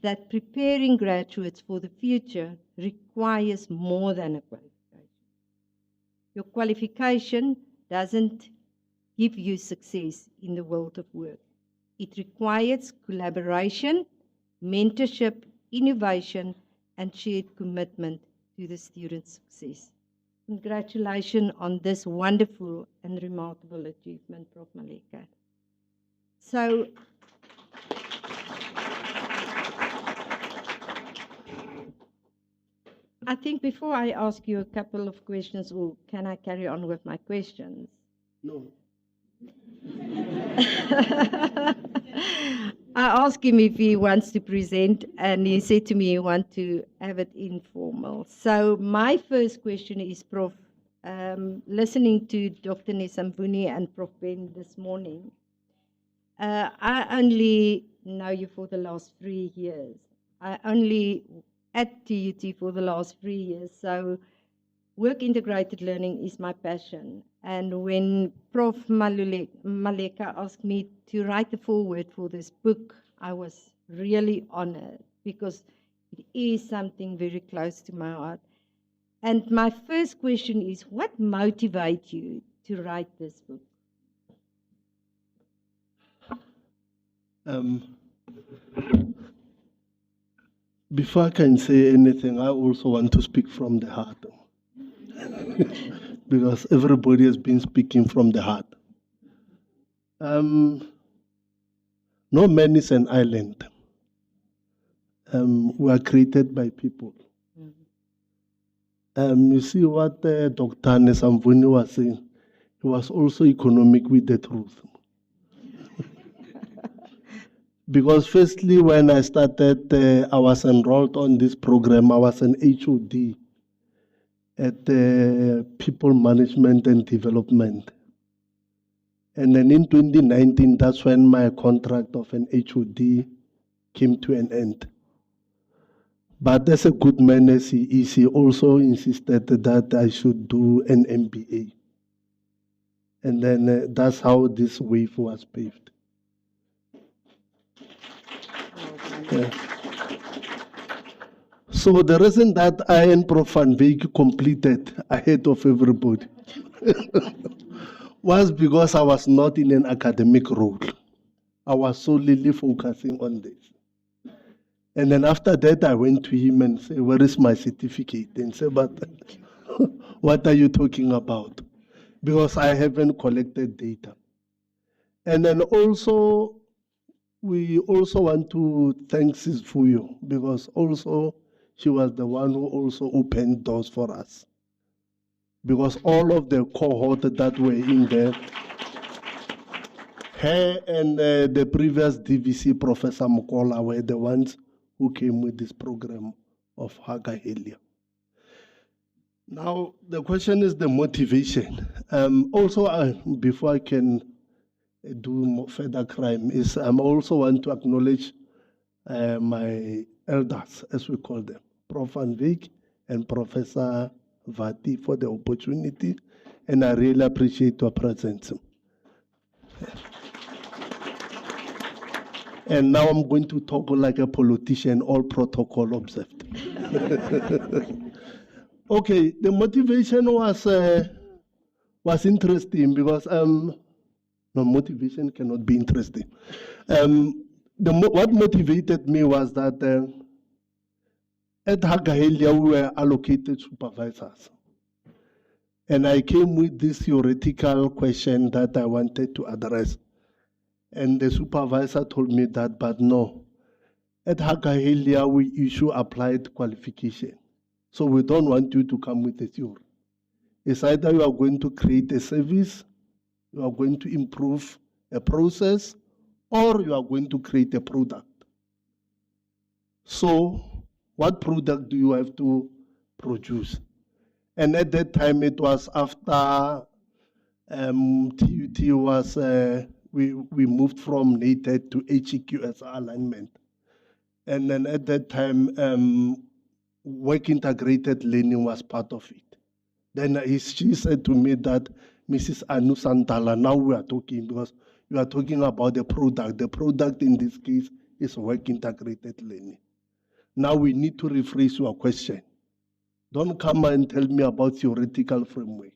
that preparing graduates for the future requires more than a qualification. Your qualification doesn't give you success in the world of work. It requires collaboration, mentorship, innovation, and shared commitment to the student's success. Congratulations on this wonderful and remarkable achievement, Prof Maleka. So, I think before I ask you a couple of questions, or can I carry on with my questions? No. I asked him if he wants to present, and he said to me he wants to have it informal. So my first question is, Prof, listening to Dr. Nesamvuni and Prof Ben this morning, I only know you for the last 3 years. I only at TUT for the last 3 years, so work-integrated learning is my passion. And when Prof Maleka asked me to write the foreword for this book, I was really honored because it is something very close to my heart. And my first question is, what motivates you to write this book? Before I can say anything, I also want to speak from the heart. Because everybody has been speaking from the heart. No man is an island. We are created by people. You see what Dr. Nesamvuni was saying? He was also economic with the truth. Because firstly, when I started, I was enrolled on this program. I was an HOD at People Management and Development. And then in 2019, that's when my contract of an HOD came to an end. But as a good man as he is, he also insisted that I should do an MBA. And then that's how this wave was paved. Yeah. So the reason that I and Prof Van Wyk completed ahead of everybody was because I was not in an academic role. I was solely focusing on this. And then after that, I went to him and said, "Where is my certificate?" And he said, "But what are you talking about?" Because I haven't collected data. And then also, we also want to thank Sis Fuyo, because also she was the one who also opened doors for us. Because all of the cohort that were in there, her and the previous DVC, Professor Mukola, were the ones who came with this program of Hakahelia. Now, the question is the motivation. Also, before I can do further crime, is I also want to acknowledge my elders, as we call them, Prof Van Wyk and Professor Vati, for the opportunity, and I really appreciate your presence. And now I'm going to talk like a politician, all protocol observed. Okay, the motivation was interesting because no, motivation cannot be interesting. What motivated me was that at Hakahelia we were allocated supervisors, and I came with this theoretical question that I wanted to address. And the supervisor told me that, but no, at Hakahelia we issue applied qualification. So we don't want you to come with a theory. It's either you are going to create a service, you are going to improve a process, or you are going to create a product. So what product do you have to produce? And at that time it was after TUT was, we moved from NATED to HEQS alignment. And then at that time, work integrated learning was part of it. Then she said to me that, "Mrs. Anu Santala, now we are talking, because you are talking about the product. The product in this case is work integrated learning. Now we need to rephrase your question. Don't come and tell me about theoretical framework.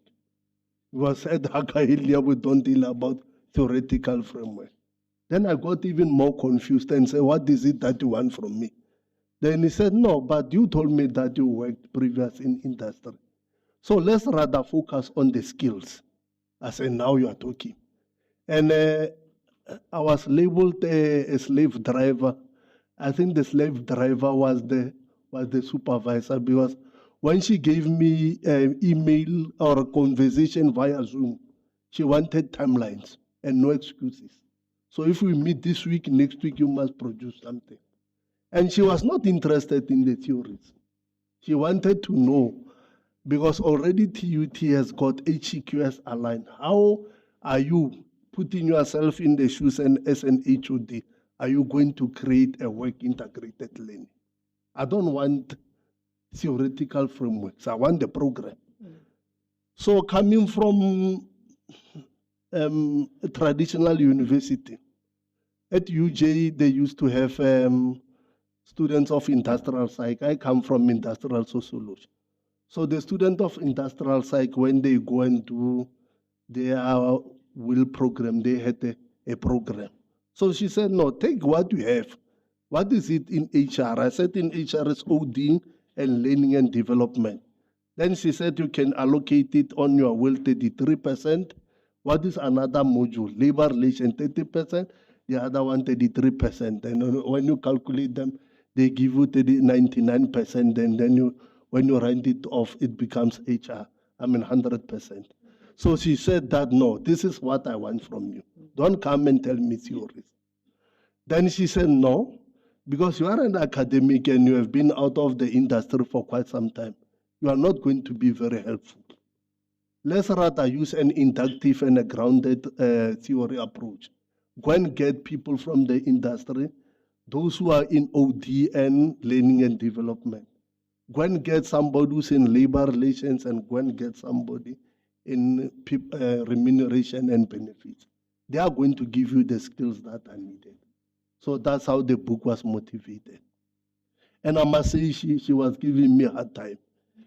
Because at Hakahelia we don't deal about theoretical framework." Then I got even more confused and said, "What is it that you want from me?" Then he said, "No, but you told me that you worked previous in industry. So let's rather focus on the skills." I said, "Now you are talking." And I was labeled a slave driver. I think the slave driver was the supervisor, because when she gave me an email or a conversation via Zoom, she wanted timelines and no excuses. So if we meet this week, next week you must produce something. And she was not interested in the theories. She wanted to know, because already TUT has got HEQS aligned. How are you putting yourself in the shoes and as an HOD? Are you going to create a work integrated learning? I don't want theoretical frameworks. I want the program. So coming from a traditional university, at UJ they used to have students of industrial psych. I come from industrial sociology. So the student of industrial psych, when they go and do their will program, they had a program. So she said, "No, take what you have. What is it in HR?" I said, "In HR is OD and learning and development." Then she said, "You can allocate it on your will 33%. What is another module? Labor relation 30%, the other one 33%. And when you calculate them, they give you 99%. And then when you round it off, it becomes HR. 100%. So she said that, "No, this is what I want from you. Don't come and tell me theories." Then she said, "No, because you are an academic and you have been out of the industry for quite some time. You are not going to be very helpful. Let's rather use an inductive and a grounded theory approach. Go and get people from the industry, those who are in OD and learning and development. Go and get somebody who's in labor relations, and go and get somebody in remuneration and benefits. They are going to give you the skills that are needed." So that's how the book was motivated. And I must say she was giving me a hard time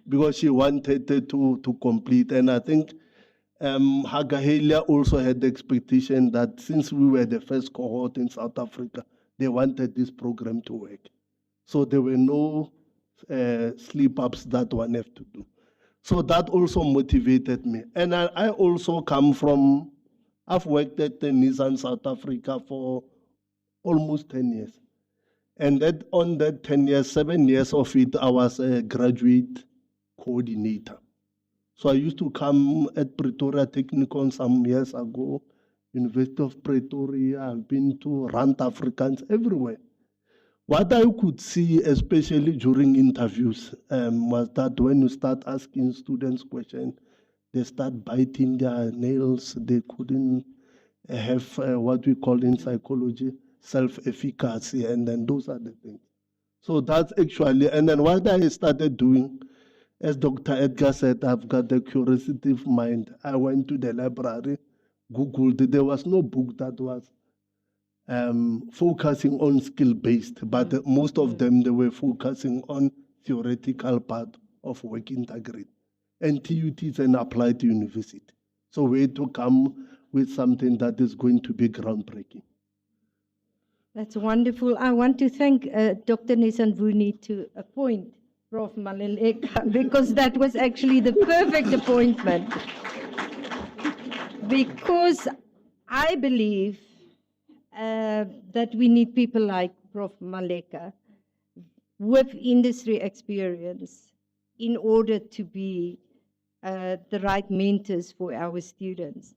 because she wanted to complete. And I think Hagahelia also had the expectation that since we were the first cohort in South Africa, they wanted this program to work. So there were no slip-ups that one have to do. So that also motivated me. And I also come from, I've worked at Nissan South Africa for almost 10 years. And that on that 10 years, 7 years of it, I was a graduate coordinator. So I used to come at Pretoria Technicon some years ago, University of Pretoria. I've been to Rand Africans everywhere. What I could see, especially during interviews, was that when you start asking students questions, they start biting their nails. They couldn't have what we call in psychology self-efficacy, and then those are the things. So that's actually, and then what I started doing, as Dr. Edgar said, I've got the curiosity mind. I went to the library, Googled. There was no book that was focusing on skill-based, but most of them, they were focusing on theoretical part of work integrity. And TUT is an applied university. So we had to come with something that is going to be groundbreaking. That's wonderful. I want to thank Dr. Nisanvuni to appoint Prof Maleka because that was actually the perfect appointment. Because I believe that we need people like Prof Maleka with industry experience in order to be the right mentors for our students.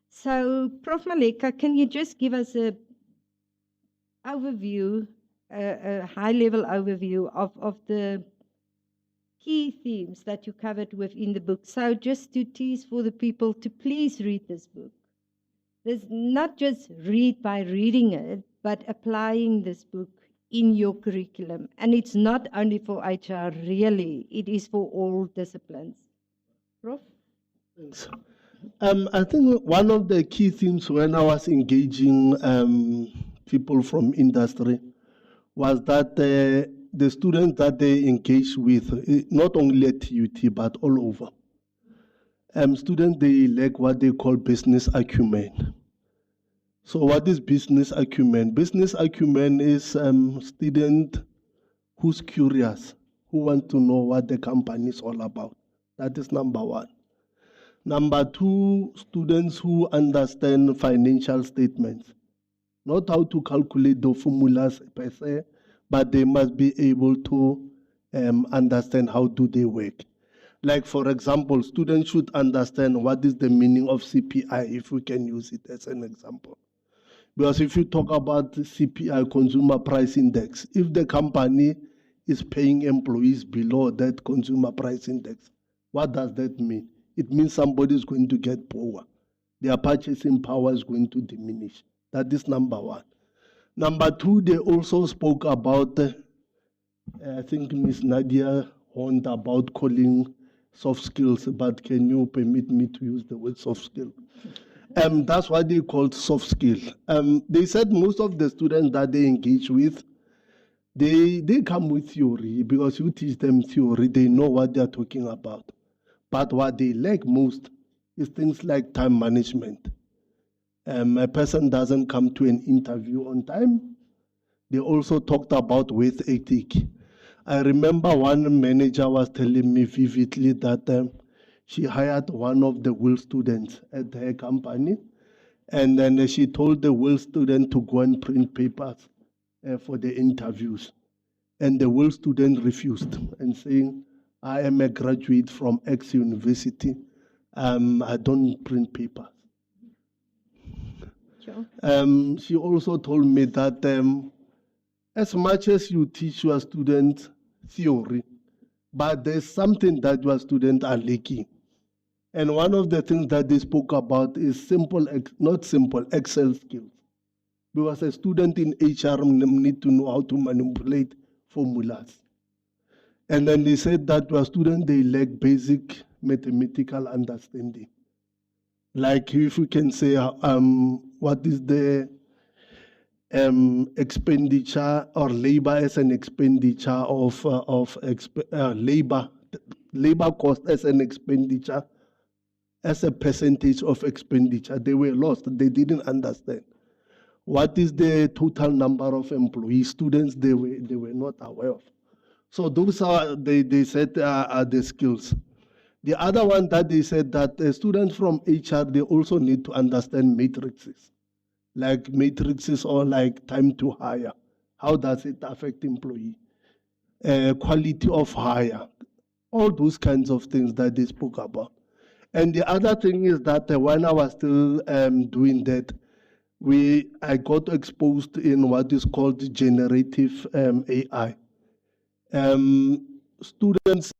So, Prof Maleka, can you just give us a overview, a high-level overview of the key themes that you covered within the book? So just to tease for the people to please read this book. There's not just read by reading it, but applying this book in your curriculum. And it's not only for HR, really. It is for all disciplines. Prof? Thanks. I think one of the key themes when I was engaging people from industry was that the students that they engage with, not only at TUT, but all over, students, they lack what they call business acumen. So what is business acumen? Business acumen is student who's curious, who want to know what the company is all about. That is number one. Number two, students who understand financial statements. Not how to calculate the formulas per se, but they must be able to understand how do they work. Like, for example, students should understand what is the meaning of CPI, if we can use it as an example. Because if you talk about the CPI, Consumer Price Index, if the company is paying employees below that Consumer Price Index, what does that mean? It means somebody is going to get poor. Their purchasing power is going to diminish. That is number one. Number two, they also spoke about, I think Ms. Nadia warned about calling soft skills, but can you permit me to use the word soft skill? That's what they called soft skill. They said most of the students that they engage with, they come with theory because you teach them theory, they know what they're talking about. But what they lack most is things like time management. A person doesn't come to an interview on time. They also talked about work ethic. I remember one manager was telling me vividly that she hired one of the Will students at her company, and then she told the Will student to go and print papers for the interviews. And the Will student refused and saying, I am a graduate from X university. I don't print papers. Sure. She also told me that as much as you teach your students theory, but there's something that your students are lacking. And one of the things that they spoke about is Excel skills. Because a student in HR need to know how to manipulate formulas. And then they said that your students, they lack basic mathematical understanding. Like if you can say, what is the expenditure or labor as an expenditure of labor cost as an expenditure, as a percentage of expenditure. They were lost. They didn't understand. What is the total number of employees, students? They were not aware of. So those are, they said, are the skills. The other one that they said that the students from HR, they also need to understand matrices, like matrices or like time to hire. How does it affect employee? Quality of hire, all those kinds of things that they spoke about. And the other thing is that when I was still doing that, I got exposed in what is called generative AI. Students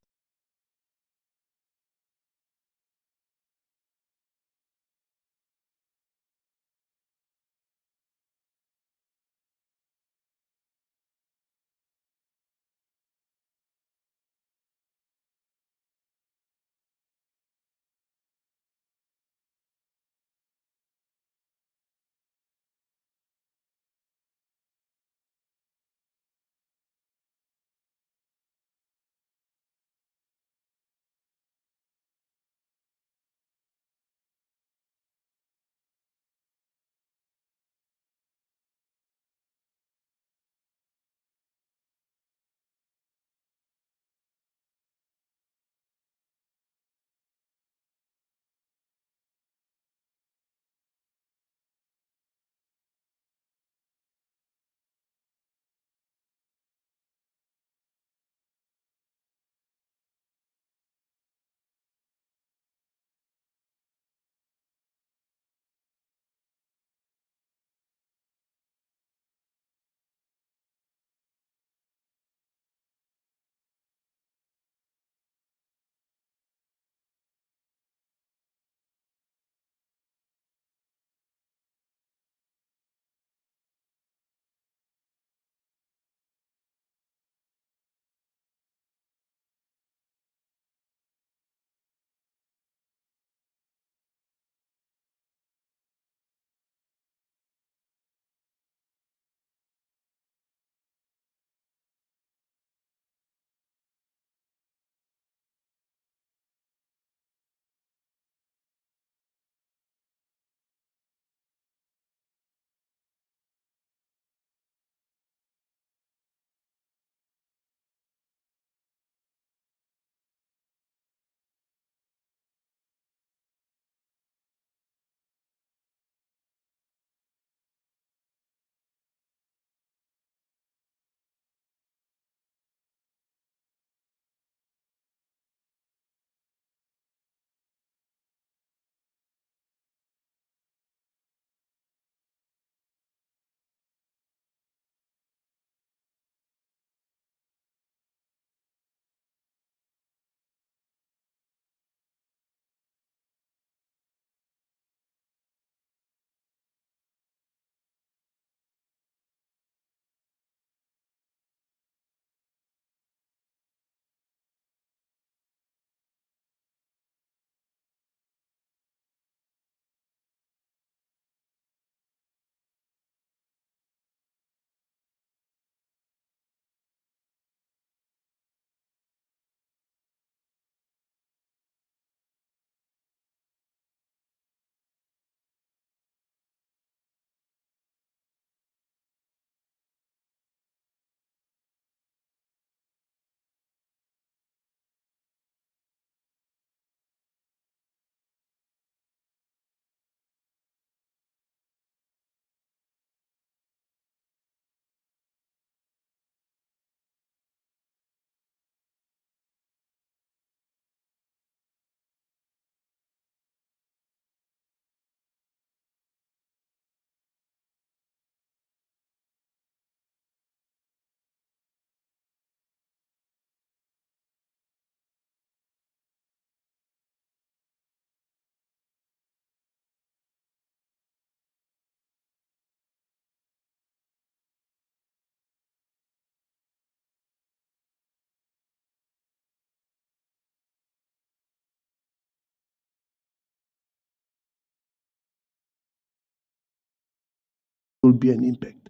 will be an impact.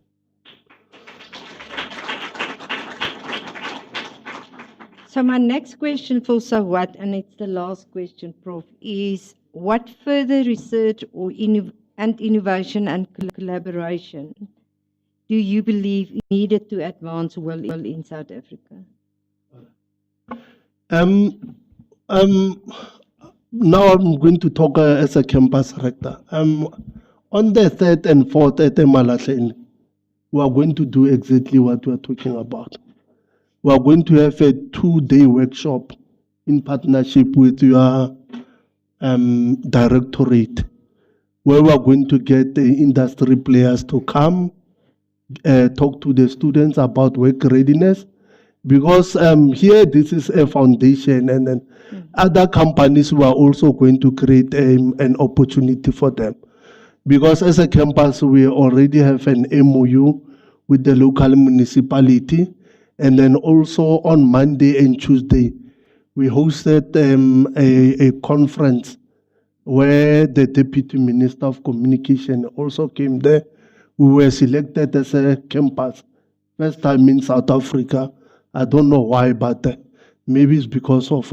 So my next question for so what, and it's the last question, Prof, is what further research or innovation and collaboration do you believe needed to advance well in South Africa? Now I'm going to talk as a campus rector. On the 3rd and 4th at Malahleni, we are going to do exactly what we are talking about. We are going to have a 2-day workshop in partnership with your directorate, where we are going to get the industry players to come, talk to the students about work readiness, because here this is a foundation, and then other companies were also going to create an opportunity for them. Because as a campus, we already have an MOU with the local municipality, and then also on Monday and Tuesday, we hosted a conference where the Deputy Minister of Communication also came there. We were selected as a campus, first time in South Africa. I don't know why, but maybe it's because of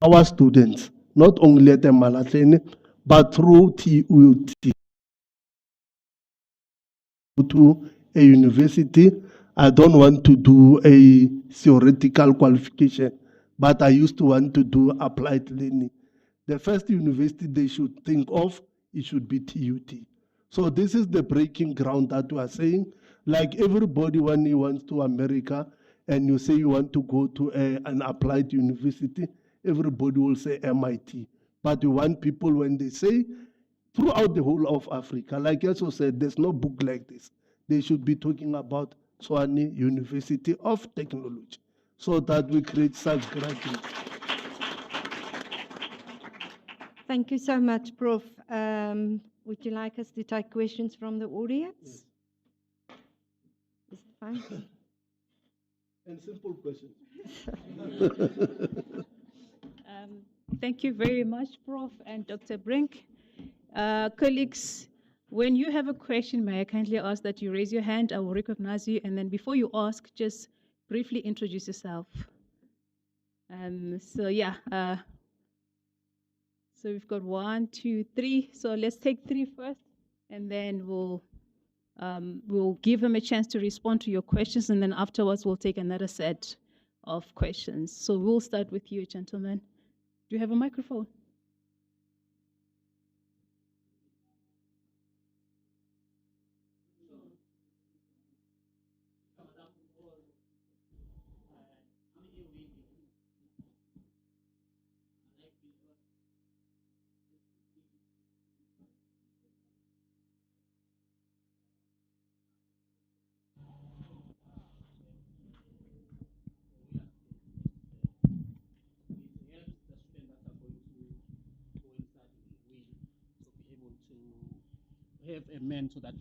our students, not only at the Malahleni, but through TUT to a university. I don't want to do a theoretical qualification, but I used to want to do applied learning. The first university they should think of, it should be TUT. So this is the breaking ground that we are saying. Like everybody, when you went to America and you say you want to go to an applied university, everybody will say MIT. But we want people, when they say throughout the whole of Africa, like I also said, there's no book like this. They should be talking about Tshwane University of Technology, so that we create such graduates. Thank you so much, Prof. Would you like us to take questions from the audience? Is it fine? And simple questions. Thank you very much, Prof. and Dr. Brink. Colleagues, when you have a question, may I kindly ask that you raise your hand? I will recognize you, and then before you ask, just briefly introduce yourself. So we've got 1, 2, 3. So let's take 3 first, and then we'll give them a chance to respond to your questions, and then afterwards we'll take another set of questions. So we'll start with you, gentlemen. Do you have a microphone? Have a man so that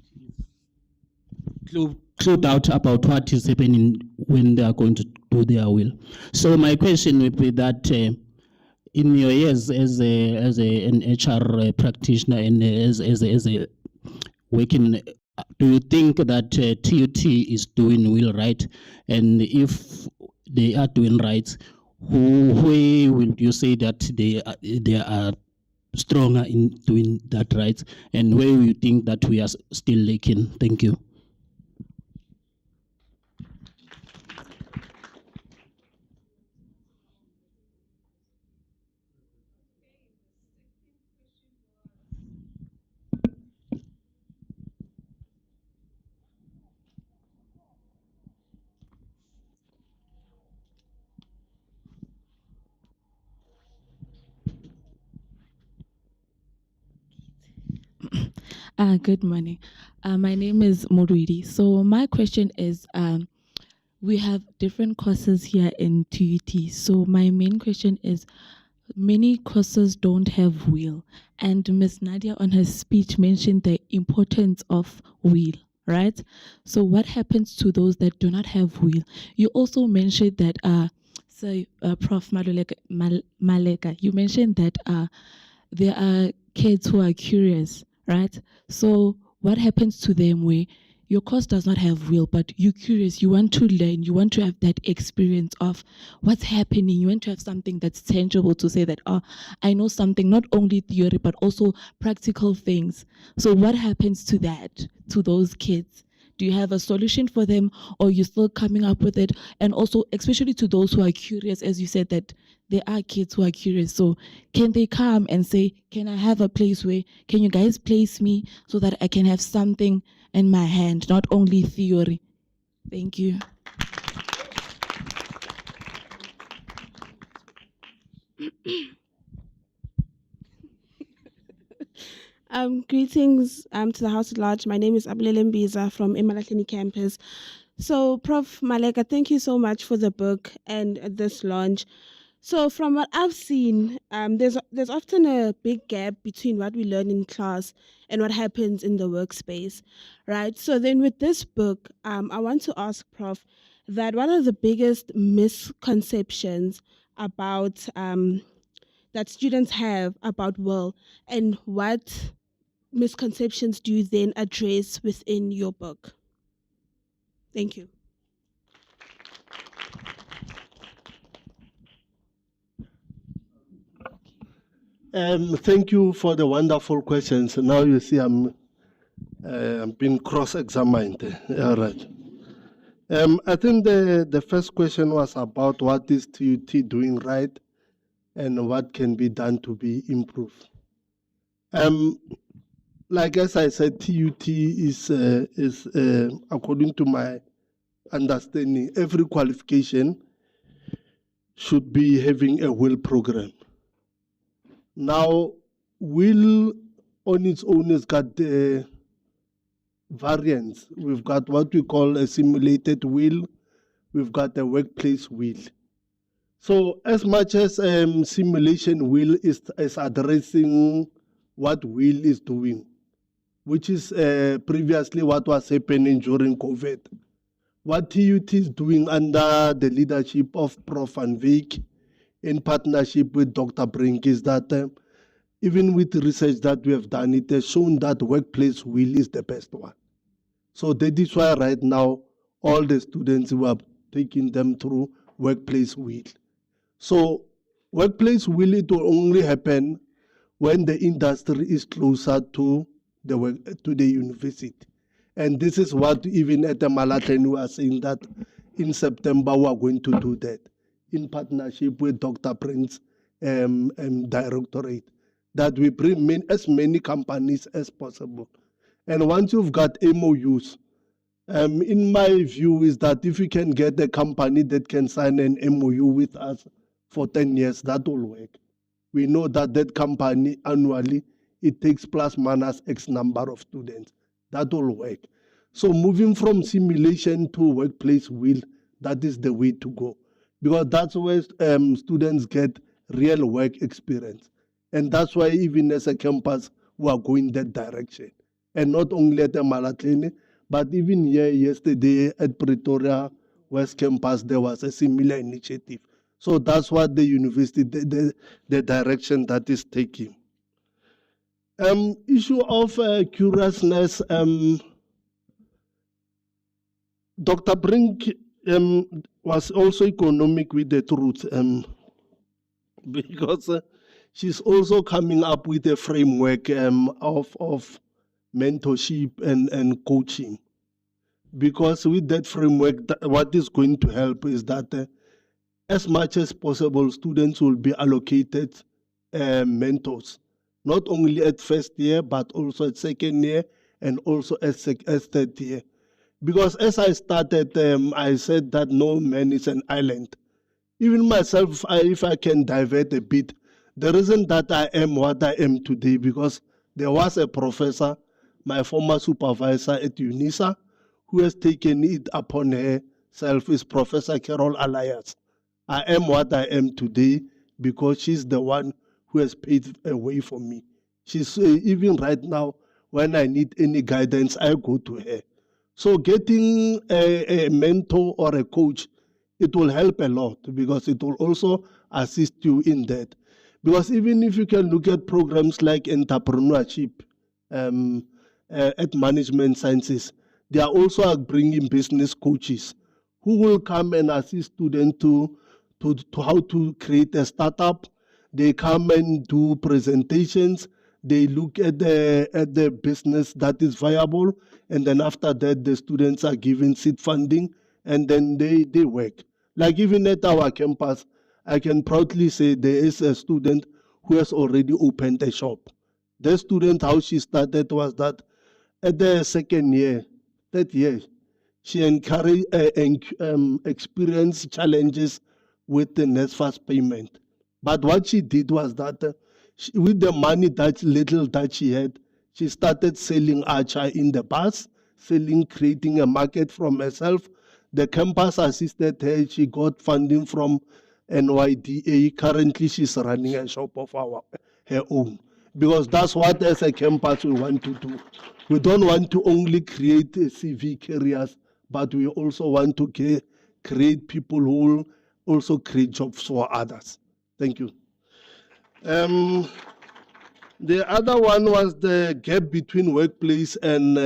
he's clued out about what is happening when they are going to do their will. So my question would be that in your years as an HR practitioner and as a working, do you think that TUT is doing will right? And if they are doing right, where will you say that they are stronger in doing that right, and where you think that we are still lacking? Thank you. Good morning. My name is Moruidi. So my question is, we have different courses here in TUT. So my main question is, many courses don't have will. And Ms. Nadia on her speech mentioned the importance of will, right? So what happens to those that do not have will? You also mentioned that So, Prof Maleka, you mentioned that there are kids who are curious, right? So what happens to them where your course does not have will, but you're curious, you want to learn, you want to have that experience of what's happening, you want to have something that's tangible to say that, oh, I know something, not only theory, but also practical things. So what happens to that, to those kids? Do you have a solution for them, or you're still coming up with it? And also, especially to those who are curious, as you said, that there are kids who are curious. So can they come and say, can I have a place where, can you guys place me so that I can have something in my hand, not only theory? Thank you. Greetings to the House at Large. My name is Abulele Mbiza from Pretoria Campus. So, Prof Maleka, thank you so much for the book and this launch. So, from what I've seen, there's often a big gap between what we learn in class and what happens in the workspace, right? So then with this book, I want to ask Prof that what are the biggest misconceptions about that students have about will, and what misconceptions do you then address within your book? Thank you. Thank you for the wonderful questions. Now you see I'm being cross-examined. All right. I think the first question was about what is TUT doing right and what can be done to be improved. Like as I said, TUT is according to my understanding, every qualification should be having a will program. Now, will on its own has got the variants. We've got what we call a simulated will. We've got a workplace will. So as much as simulation will is addressing what will is doing, which is previously what was happening during COVID. What TUT is doing under the leadership of Prof Van Wyk in partnership with Dr. Brink is that even with the research that we have done, it has shown that workplace will is the best one. So that is why right now, all the students who are taking them through workplace will. So workplace will, it will only happen when the industry is closer to the university. And this is what even at the Malatleni we are saying that in September we are going to do that in partnership with Dr. Prince Directorate, that we bring as many companies as possible. And once you've got MOUs, in my view is that if you can get a company that can sign an MOU with us for 10 years, that will work. We know that that company annually, it takes plus minus X number of students. That will work. So moving from simulation to workplace will, that is the way to go. Because that's where students get real work experience. And that's why even as a campus, we are going that direction. And not only at the Malatleni, but even here yesterday at Pretoria West Campus, there was a similar initiative. So that's what the university, the direction that is taking. Issue of curiousness, Dr. Brink was also economic with the truth because she's also coming up with a framework of mentorship and coaching. Because with that framework, what is going to help is that as much as possible, students will be allocated mentors, not only at first year, but also at second year and also at third year. Because as I started, I said that no man is an island. Even myself, if I can divert a bit, the reason that I am what I am today, because there was a professor, my former supervisor at UNISA, who has taken it upon herself, is Professor Carol Elias. I am what I am today because she's the one who has paved a way for me. She's even right now, when I need any guidance, I go to her. So getting a mentor or a coach it will help a lot because it will also assist you in that. Because even if you can look at programs like entrepreneurship at management sciences, they are also bringing business coaches who will come and assist students to how to create a startup. They come and do presentations. They look at the business that is viable, and then after that, the students are given seed funding, and then they work. Like even at our campus, I can proudly say there is a student who has already opened a shop. The student, how she started was that at the second year, third year, she experienced challenges with the NSFAS payment. But what she did was that with the money, that little that she had, she started selling acha in the bus, creating a market from herself. The campus assisted her. She got funding from NYDA. Currently, she's running a shop of her own. Because that's what, as a campus, we want to do. We don't want to only create CV careers, but we also want to create people who will also create jobs for others. Thank you. The other one was the gap between workplace and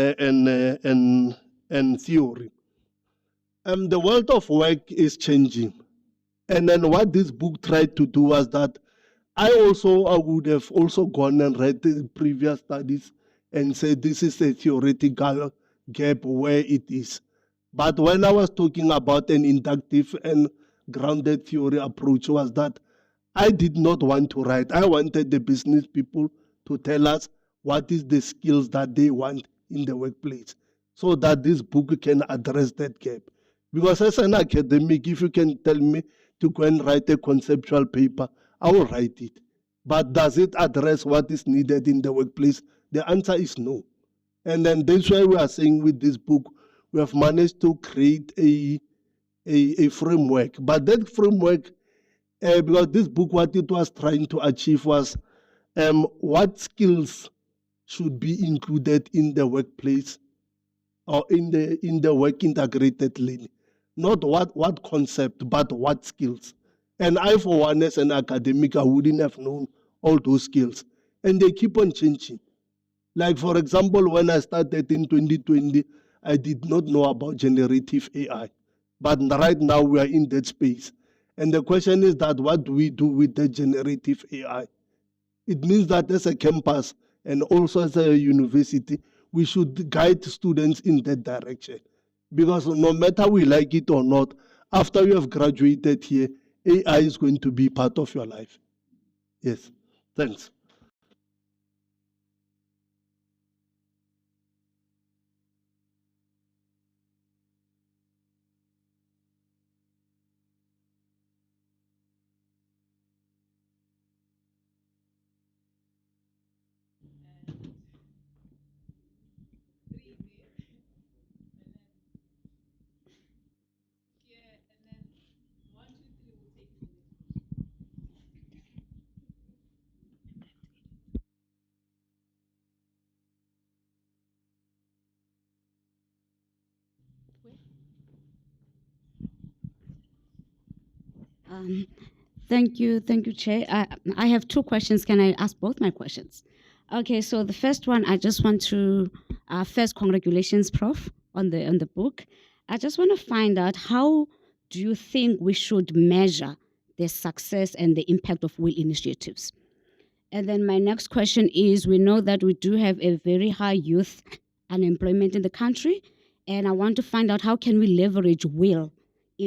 theory. The world of work is changing. And then what this book tried to do was that I would have also gone and read the previous studies and said this is a theoretical gap where it is. But when I was talking about an inductive and grounded theory approach, was that I did not want to write. I wanted the business people to tell us what is the skills that they want in the workplace, so that this book can address that gap. Because as an academic, if you can tell me to go and write a conceptual paper, I will write it. But does it address what is needed in the workplace? The answer is no. And then that's why we are saying with this book, we have managed to create a framework. But that framework, because this book, what it was trying to achieve was what skills should be included in the workplace or in the work integrated learning. Not what concept, but what skills. And I, for one, as an academic, I wouldn't have known all those skills. And they keep on changing. Like, for example, when I started in 2020, I did not know about generative AI. But right now, we are in that space. And the question is that what do we do with the generative AI? It means that as a campus and also as a university, we should guide students in that direction. Because no matter we like it or not, after you have graduated here, AI is going to be part of your life. Yes, thanks. Thank you, Chair. I have two questions. Can I ask both my questions? Okay, so the first one, I just want to first, congratulations, Prof, on the book. I just want to find out, how do you think we should measure the success and the impact of WIL initiatives? And then my next question is, we know that we do have a very high youth unemployment in the country, and I want to find out, how can we leverage WIL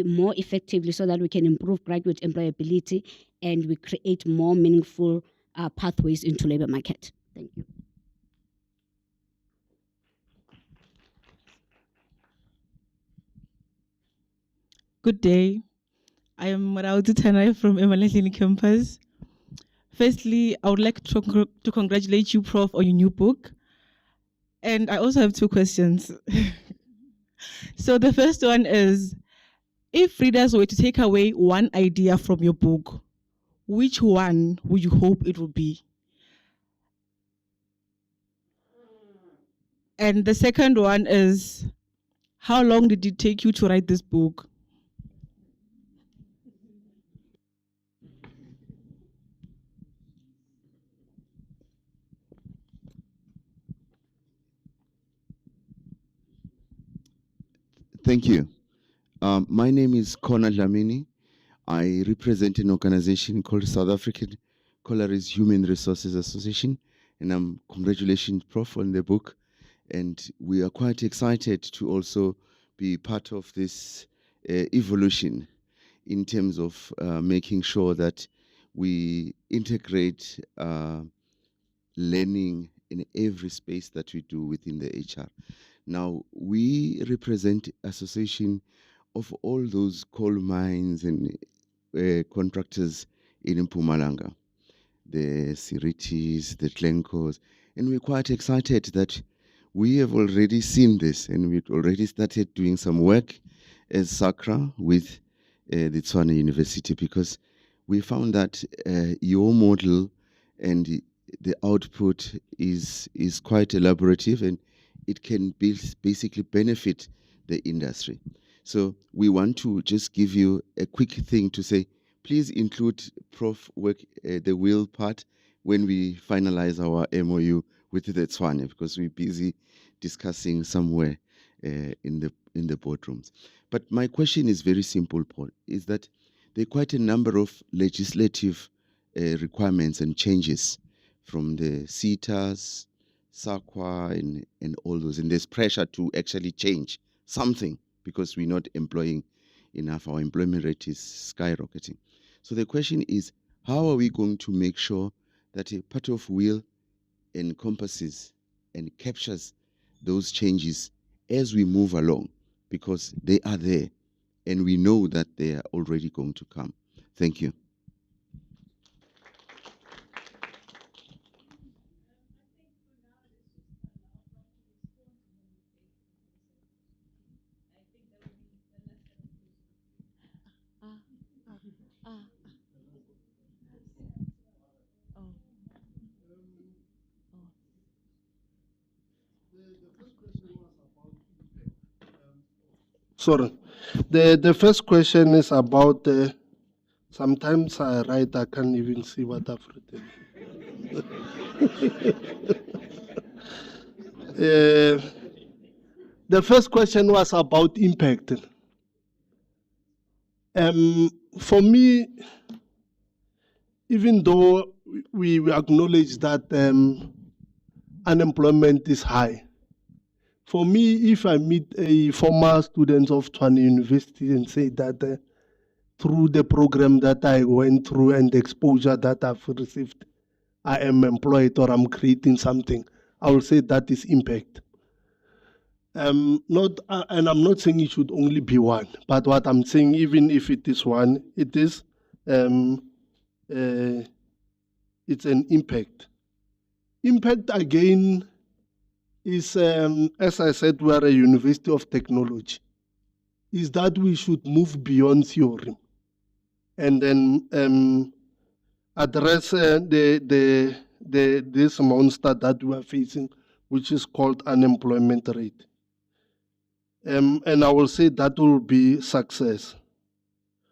more effectively so that we can improve graduate employability and we create more meaningful pathways into labor market? Thank you. Good day. I am Auditorium from Pretoria Campus. Firstly, I would like to congratulate you, Prof, on your new book. And I also have two questions. So the first one is, if readers were to take away one idea from your book, which one would you hope it would be? And the second one is, how long did it take you to write this book? Thank you. My name is Kona Dlamini. I represent an organization called South African Collieries Human Resources Association, and congratulations, Prof, on the book. And we are quite excited to also be part of this evolution in terms of making sure that we integrate learning in every space that we do within the HR. Now, we represent association of all those coal mines and contractors in Mpumalanga, the Siritis, the Glencores, and we're quite excited that we have already seen this, and we've already started doing some work as SACRA with the Tshwane University, because we found that your model and the output is quite elaborative, and it can basically benefit the industry. So we want to just give you a quick thing to say, please include Prof work, the will part, when we finalize our MOU with the Tshwane, because we're busy discussing somewhere in the boardrooms. But my question is very simple, Paul, is that there are quite a number of legislative requirements and changes from the CETAs, SAQA, and all those, and there's pressure to actually change something because we're not employing enough. Our employment rate is skyrocketing. So the question is, how are we going to make sure that a part of will encompasses and captures those changes as we move along, because they are there and we know that they are already going to come. Thank you. Sorry. The first question is about, sometimes I write, I can't even see what I've written. The first question was about impact. For me, even though we acknowledge that unemployment is high, for me, if I meet a former student of Tshwane University and say that through the program that I went through and the exposure that I've received, I am employed or I'm creating something, I will say that is impact. And I'm not saying it should only be one, but what I'm saying, even if it is one, it is it's an impact. Impact again is, as I said, we are a university of technology, is that we should move beyond theory and then address this monster that we are facing, which is called unemployment rate. And I will say that will be success.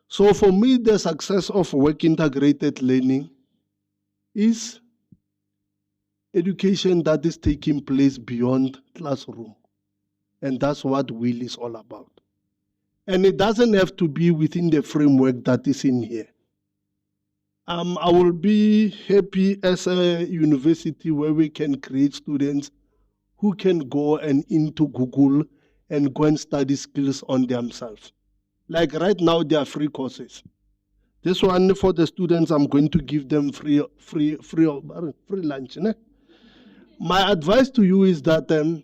So for me, the success of work integrated learning is education that is taking place beyond classroom. And that's what WIL is all about. And it doesn't have to be within the framework that is in here. I will be happy as a university where we can create students who can go and into Google and go and study skills on themselves. Like right now, there are free courses. This one for the students, I'm going to give them free lunch. Ne? My advice to you is that you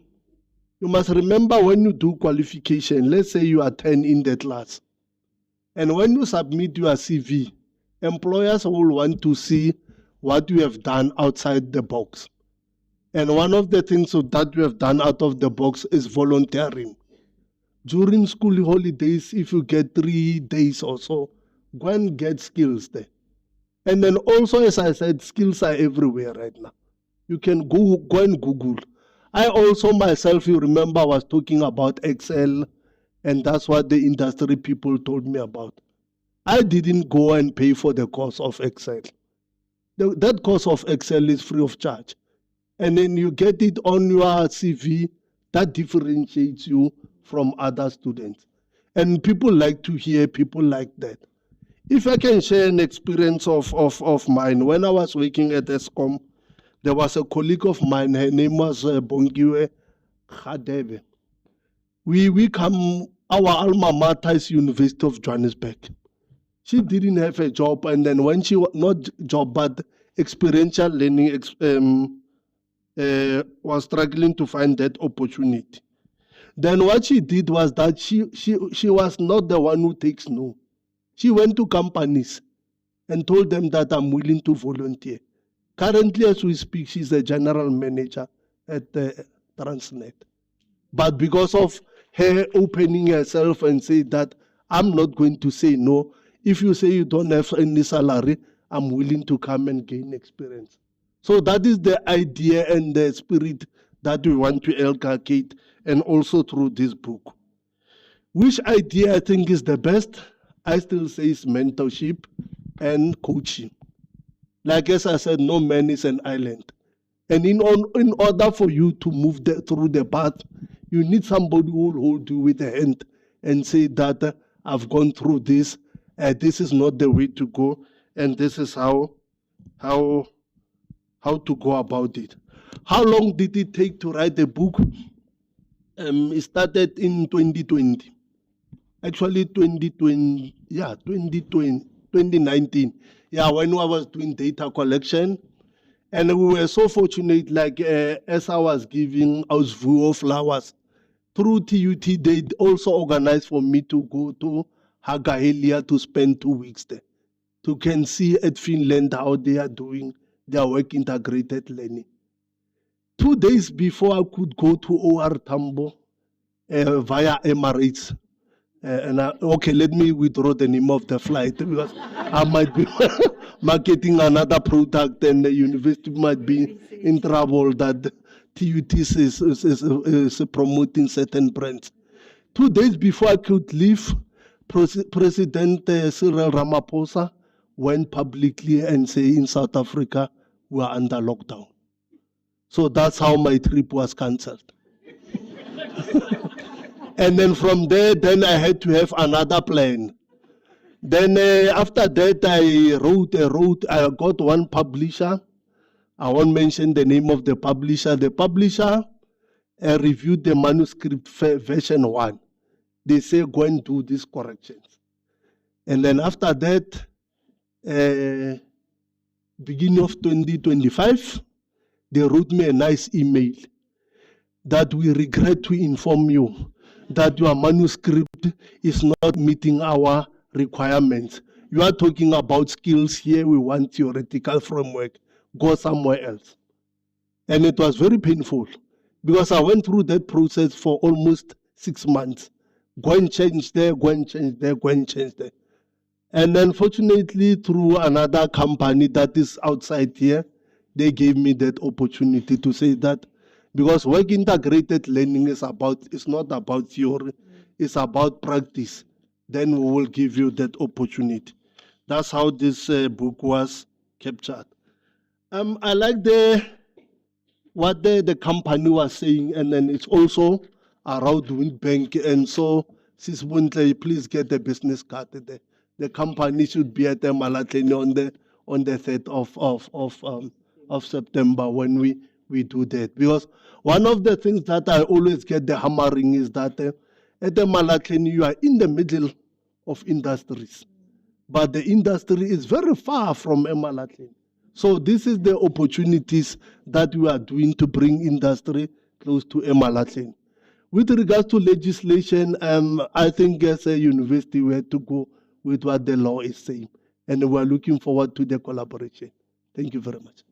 must remember when you do qualification, let's say you are 10 in the class, and when you submit your CV, employers will want to see what you have done outside the box. And one of the things that you have done out of the box is volunteering. During school holidays, if you get 3 days or so, go and get skills there. And then also, as I said, skills are everywhere right now. You can go and Google. I also myself, you remember, I was talking about Excel, and that's what the industry people told me about. I didn't go and pay for the course of Excel. That course of Excel is free of charge. And then you get it on your CV, that differentiates you from other students. And people like to hear people like that. If I can share an experience of mine, when I was working at ESCOM, there was a colleague of mine, her name was Bongiwe Khadebe. We come, our alma mater is University of Johannesburg. She didn't have a job, and then when she was not job but experiential learning was struggling to find that opportunity. Then what she did was that she was not the one who takes no. She went to companies and told them that I'm willing to volunteer. Currently, as we speak, she's a general manager at Transnet. But because of her opening herself and say that I'm not going to say no, if you say you don't have any salary, I'm willing to come and gain experience. So that is the idea and the spirit that we want to inculcate, and also through this book. Which idea I think is the best? I still say is mentorship and coaching. Like as I said, no man is an island. And in order for you to move through the path, you need somebody who will hold you with a hand and say that I've gone through this, this is not the way to go, and this is how to go about it. How long did it take to write the book? It started in 2020. Actually, 2019. Yeah, when I was doing data collection. And we were so fortunate, like as I was giving Ausvuo flowers, through TUT, they also organized for me to go to Hagahelia to spend 2 weeks there. To can see at Finland how they are doing their work integrated learning. 2 days before I could go to OR Tambo via Emirates. Okay, let me withdraw the name of the flight because I might be marketing another product and the university might be in trouble that TUT is promoting certain brands. 2 days before I could leave, President Cyril Ramaphosa went publicly and said in South Africa, we are under lockdown. So that's how my trip was cancelled. And then from there, then I had to have another plan. Then after that, I wrote, I got one publisher. I won't mention the name of the publisher. The publisher reviewed the manuscript version 1. They say, go and do these corrections. And then after that, beginning of 2025, they wrote me a nice email that we regret to inform you that your manuscript is not meeting our requirements. You are talking about skills here, we want theoretical framework. Go somewhere else. And it was very painful because I went through that process for almost 6 months. Go and change there, go and change there, go and change there. And then fortunately, through another company that is outside here, they gave me that opportunity to say that because work integrated learning is not about theory, it's about practice. Then we will give you that opportunity. That's how this book was captured. I like what the company was saying, and then it's also around doing bank. And so, Sis Buntle, please get the business card. The company should be at the Malatleni on the 3rd of September when we do that. Because one of the things that I always get the hammering is that at the Malatleni, you are in the middle of industries. But the industry is very far from Emalatleni. So this is the opportunities that we are doing to bring industry close to Emalatleni. With regards to legislation, I think as a university we have to go with what the law is saying. And we are looking forward to the collaboration. Thank you very much.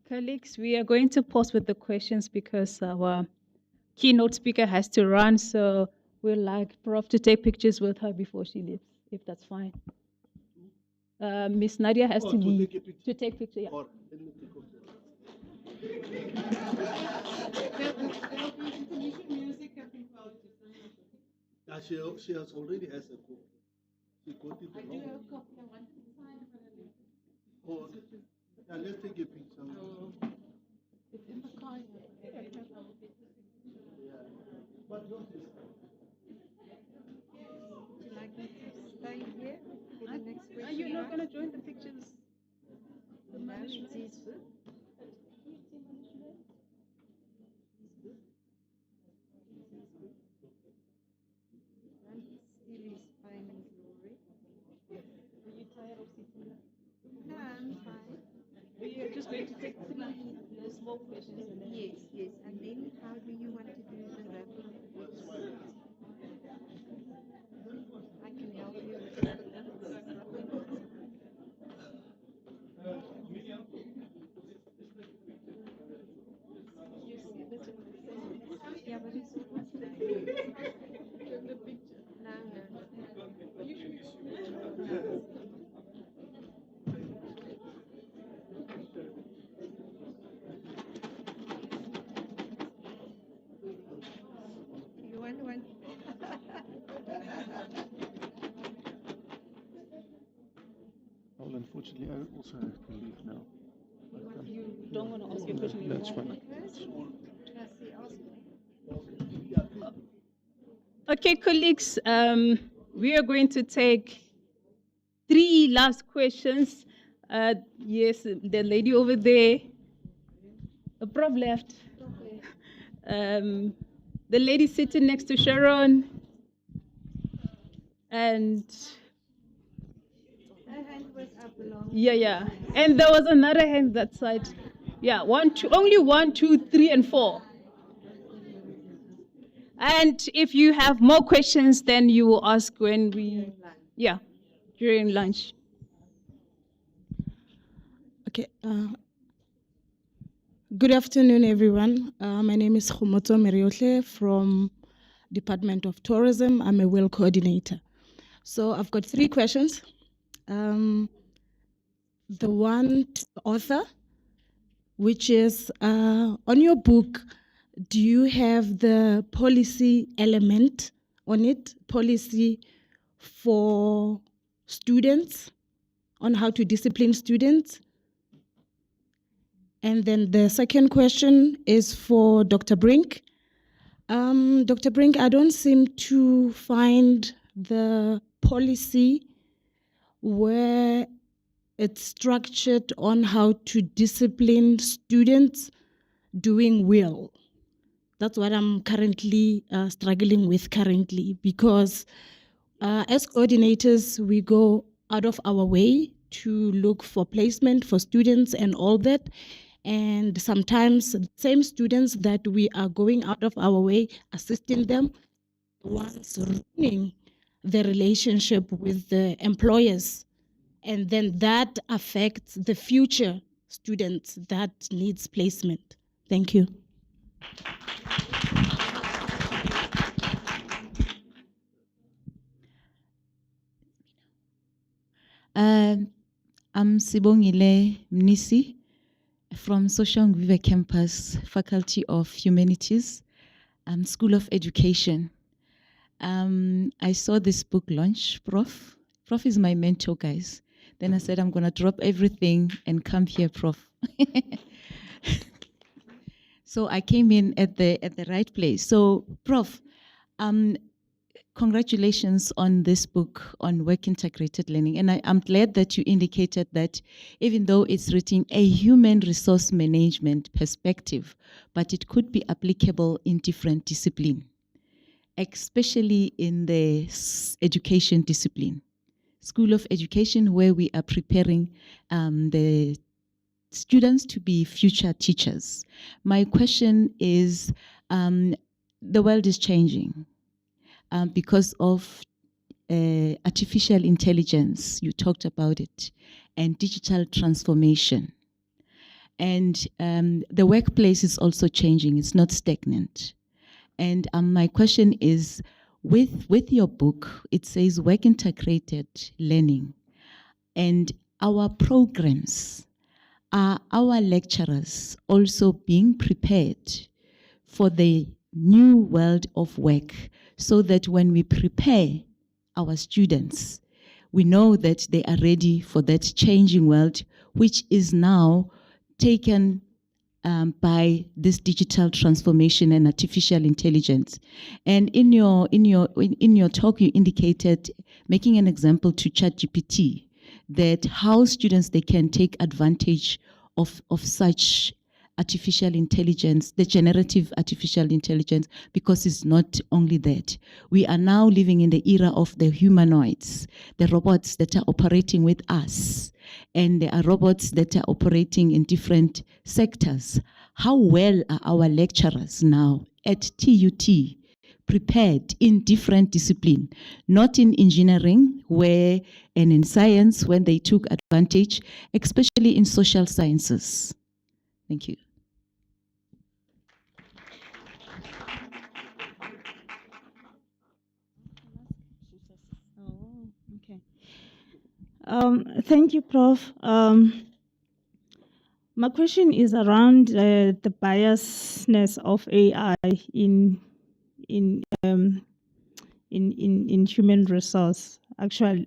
Colleagues, we are going to pause with the questions because our keynote speaker has to run, so we'd like Prof to take pictures with her before she leaves, if that's fine. Miss Nadia has to leave to take pictures. Yeah. She has already has a copy. She got it. I do have a copy. Oh, yeah, let's take a picture. It's in the car. But yours is Would you like me to stay here for the next question? Are you not going to join the pictures? The No, management? it's his book. Don't steal his fame and glory. Are you tired of sitting there? No, I'm fine. We are just going to take three small questions. And then Yes, yes. And then how do you want to do the wrap-up? I can help you with that. Yeah, but it's what's the picture? No, no. Are you sure? You want one? Well, unfortunately, I also have to leave now. You don't want to ask your question? That's fine. Trustee Osman. Okay, colleagues, we are going to take three last questions. Yes, the lady over there, the prof left. The lady sitting next to Sharon, and Her hand was up long. yeah, and there was another hand that side. Yeah, only 1, 2, 3, and 4. And if you have more questions, then you will ask when we, during lunch. Okay. Good afternoon, everyone. My name is Khumoto Meriotle from Department of Tourism. I'm a wheel coordinator. So I've got 3 questions. The one to the author, which is on your book, do you have the policy element on it, policy for students, on how to discipline students? And then the second question is for Dr. Brink. Dr. Brink, I don't seem to find the policy where it's structured on how to discipline students doing well. That's what I'm currently struggling with because as coordinators, we go out of our way to look for placement for students and all that. And sometimes the same students that we are going out of our way assisting them, once ruining the relationship with the employers. And then that affects the future students that needs placement. Thank you. I'm Sibongile Mnisi from Pretoria Campus, Faculty of Humanities, School of Education. I saw this book launch, Prof. Prof is my mentor, guys. Then I said, I'm going to drop everything and come here, Prof. So I came in at the right place. So, Prof, congratulations on this book on work integrated learning. And I'm glad that you indicated that even though it's written a human resource management perspective, but it could be applicable in different disciplines, especially in the education discipline, School of Education, where we are preparing the students to be future teachers. My question is, the world is changing. Because of artificial intelligence, you talked about it, and digital transformation. And the workplace is also changing, it's not stagnant. And my question is, with your book, it says work integrated learning, and our programs, are our lecturers also being prepared for the new world of work, so that when we prepare our students, we know that they are ready for that changing world which is now taken by this digital transformation and artificial intelligence. And in your talk, you indicated, making an example to ChatGPT, that how students, they can take advantage of such artificial intelligence, the generative artificial intelligence, because it's not only that. We are now living in the era of the humanoids, the robots that are operating with us, and there are robots that are operating in different sectors. How well are our lecturers now at TUT prepared in different disciplines, not in engineering and in science when they took advantage, especially in social sciences? Thank you. Thank you, Prof. My question is around the biasness of AI in human resource, actually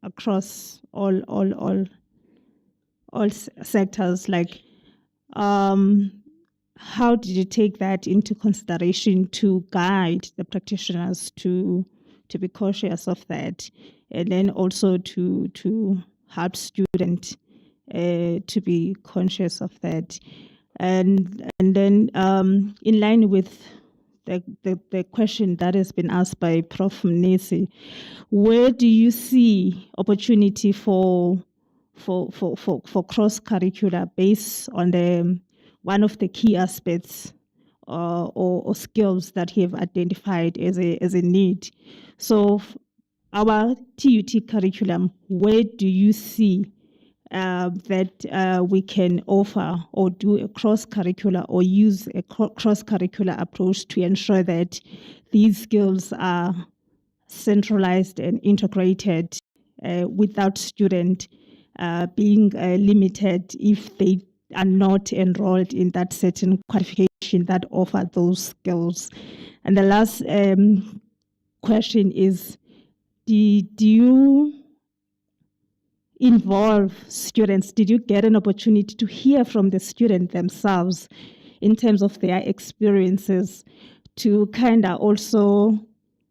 across all sectors. Like, how did you take that into consideration to guide the practitioners to be cautious of that, and then also to help students to be conscious of that, and then in line with the question that has been asked by Prof Maleka, where do you see opportunity for cross-curricular based on one of the key aspects or skills that he have identified as a need? So our TUT curriculum, where do you see that we can offer or do a cross-curricular or use a cross-curricular approach to ensure that these skills are centralized and integrated without students being limited if they are not enrolled in that certain qualification that offer those skills? And the last question is, do you involve students? Did you get an opportunity to hear from the student themselves in terms of their experiences to kind of also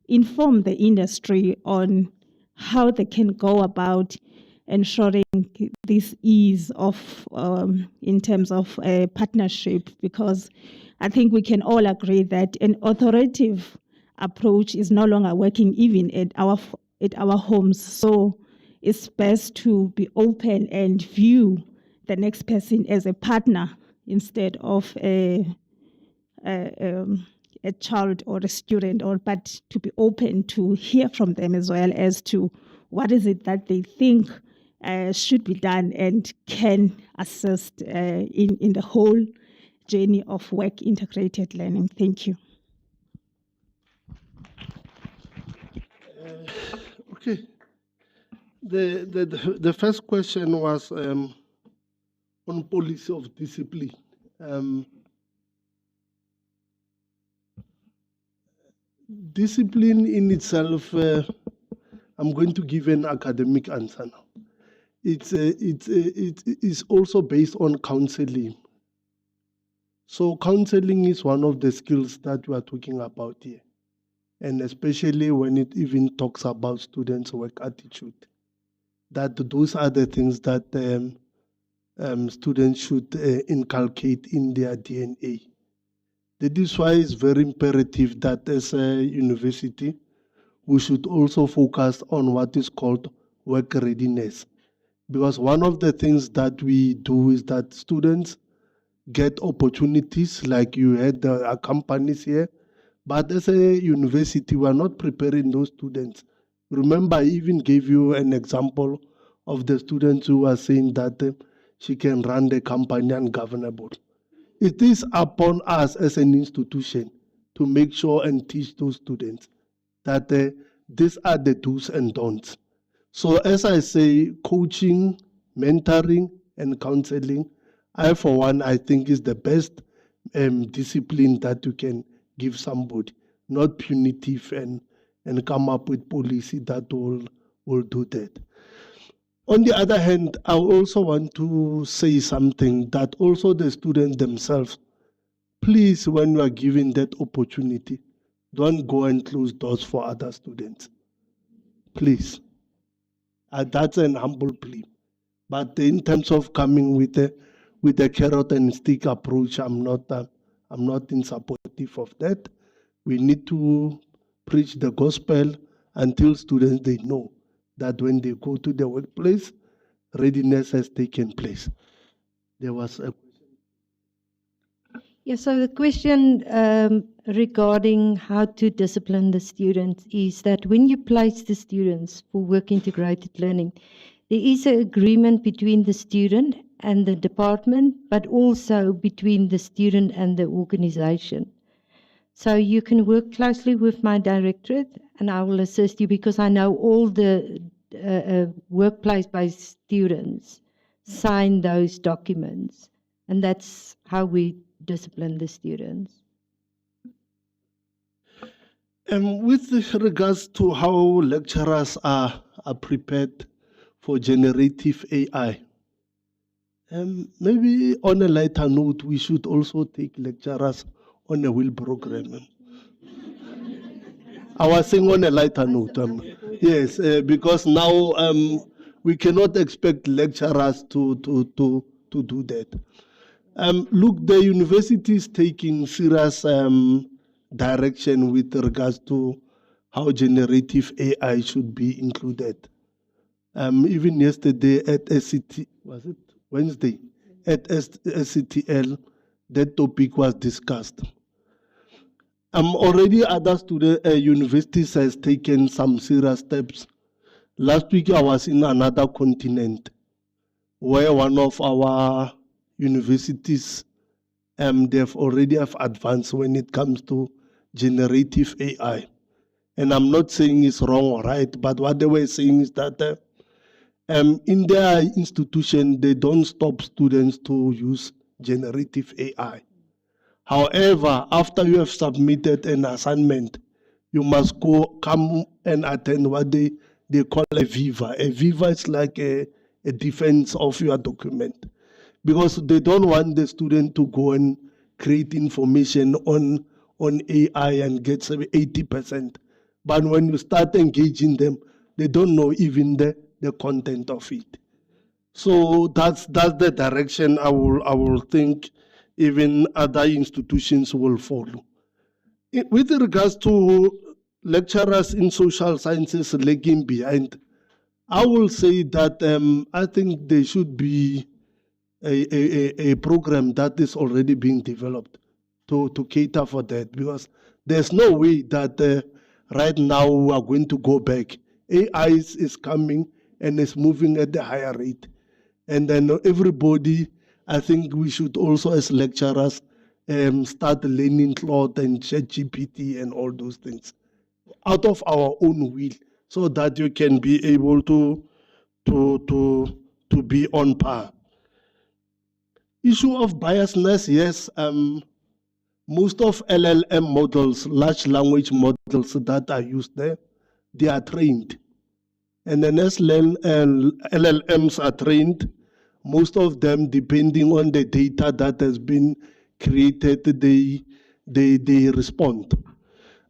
inform the industry on how they can go about ensuring this ease of in terms of a partnership? Because I think we can all agree that an authoritative approach is no longer working even at our homes. So it's best to be open and view the next person as a partner instead of a child or a student, but to be open to hear from them as well as to what is it that they think should be done and can assist in the whole journey of work integrated learning. Thank you. Okay. The first question was on policy of discipline. Discipline in itself, I'm going to give an academic answer now. It's also based on counseling. So counseling is one of the skills that we are talking about here, and especially when it even talks about students' work attitude. That those are the things that students should inculcate in their DNA. That is why it's very imperative that as a university, we should also focus on what is called work readiness. Because one of the things that we do is that students get opportunities, like you had the companies here, but as a university, we are not preparing those students. Remember, I even gave you an example of the students who are saying that she can run the company ungovernable. It is upon us as an institution to make sure and teach those students that these are the do's and don'ts. So as I say, coaching, mentoring, and counseling, I think is the best discipline that you can give somebody, not punitive and come up with policy that will do that. On the other hand, I also want to say something that also the students themselves, please, when you are given that opportunity, don't go and close doors for other students. Please. That's an humble plea. But in terms of coming with a carrot and stick approach, I'm not in supportive of that. We need to preach the gospel until students they know that when they go to the workplace, readiness has taken place. There was a Yeah, so the question regarding how to discipline the students is that when you place the students for work integrated learning, there is an agreement between the student and the department, but also between the student and the organization. So you can work closely with my directorate and I will assist you because I know all the workplace-based students sign those documents, and that's how we discipline the students. With regards to how lecturers are prepared for generative AI, maybe on a lighter note, we should also take lecturers on a wheel program. I was saying on a lighter note, yes, because now we cannot expect lecturers to do that. Look, the university is taking serious direction with regards to how generative AI should be included. Even yesterday at SCT, was it Wednesday? At SCTL, that topic was discussed. Already other universities has taken some serious steps. Last week I was in another continent where one of our universities, they've already have advanced when it comes to generative AI. And I'm not saying it's wrong or right, but what they were saying is that in their institution, they don't stop students to use generative AI. However, after you have submitted an assignment, you must come and attend what they call a viva. A viva is like a defense of your document, because they don't want the student to go and create information on AI and get 80%. But when you start engaging them, they don't know even the content of it. So that's the direction I will think even other institutions will follow. With regards to lecturers in social sciences lagging behind, I will say that I think there should be a program that is already being developed to cater for that, because there's no way that right now we are going to go back. AI is coming and is moving at a higher rate. And then everybody, I think we should also as lecturers start learning Claude and ChatGPT and all those things out of our own will, so that you can be able to be on par. Issue of biasness, yes. Most of LLM models, large language models that are used there, they are trained. And then as LLMs are trained, most of them, depending on the data that has been created, they respond.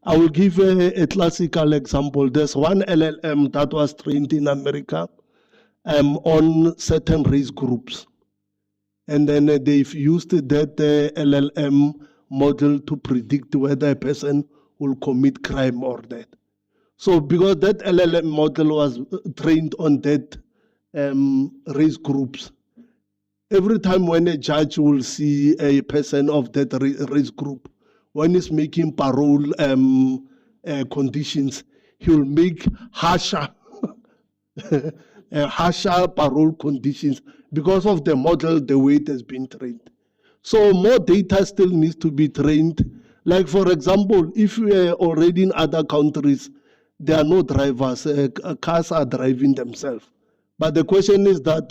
I will give a classical example. There's one LLM that was trained in America on certain race groups. And then they've used that LLM model to predict whether a person will commit crime or that. So because that LLM model was trained on that race groups, every time when a judge will see a person of that race group, when he's making parole conditions, he will make harsher parole conditions because of the model, the way it has been trained. So more data still needs to be trained. Like for example, if we are already in other countries, there are no drivers, cars are driving themselves. But the question is that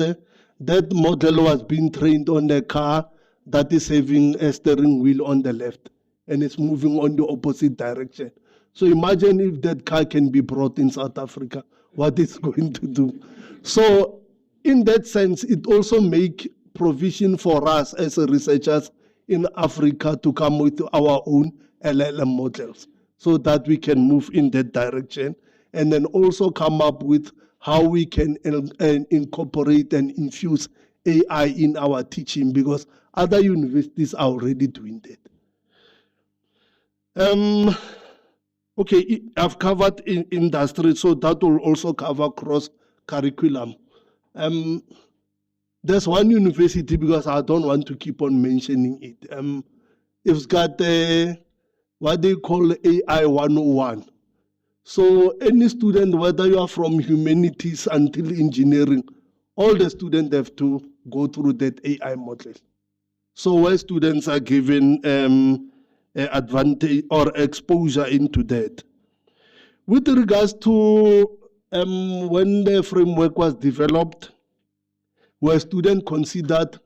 that model was being trained on a car that is having a steering wheel on the left and it's moving on the opposite direction. So imagine if that car can be brought in South Africa, what it's going to do. So in that sense, it also make provision for us as researchers in Africa to come with our own LLM models so that we can move in that direction, and then also come up with how we can incorporate and infuse AI in our teaching, because other universities are already doing that. Okay, I've covered industry, so that will also cover cross-curriculum. There's one university, because I don't want to keep on mentioning it. It's got what they call AI 101. So any student, whether you are from humanities until engineering, all the students have to go through that AI model. So where students are given advantage or exposure into that. With regards to when the framework was developed, where students considered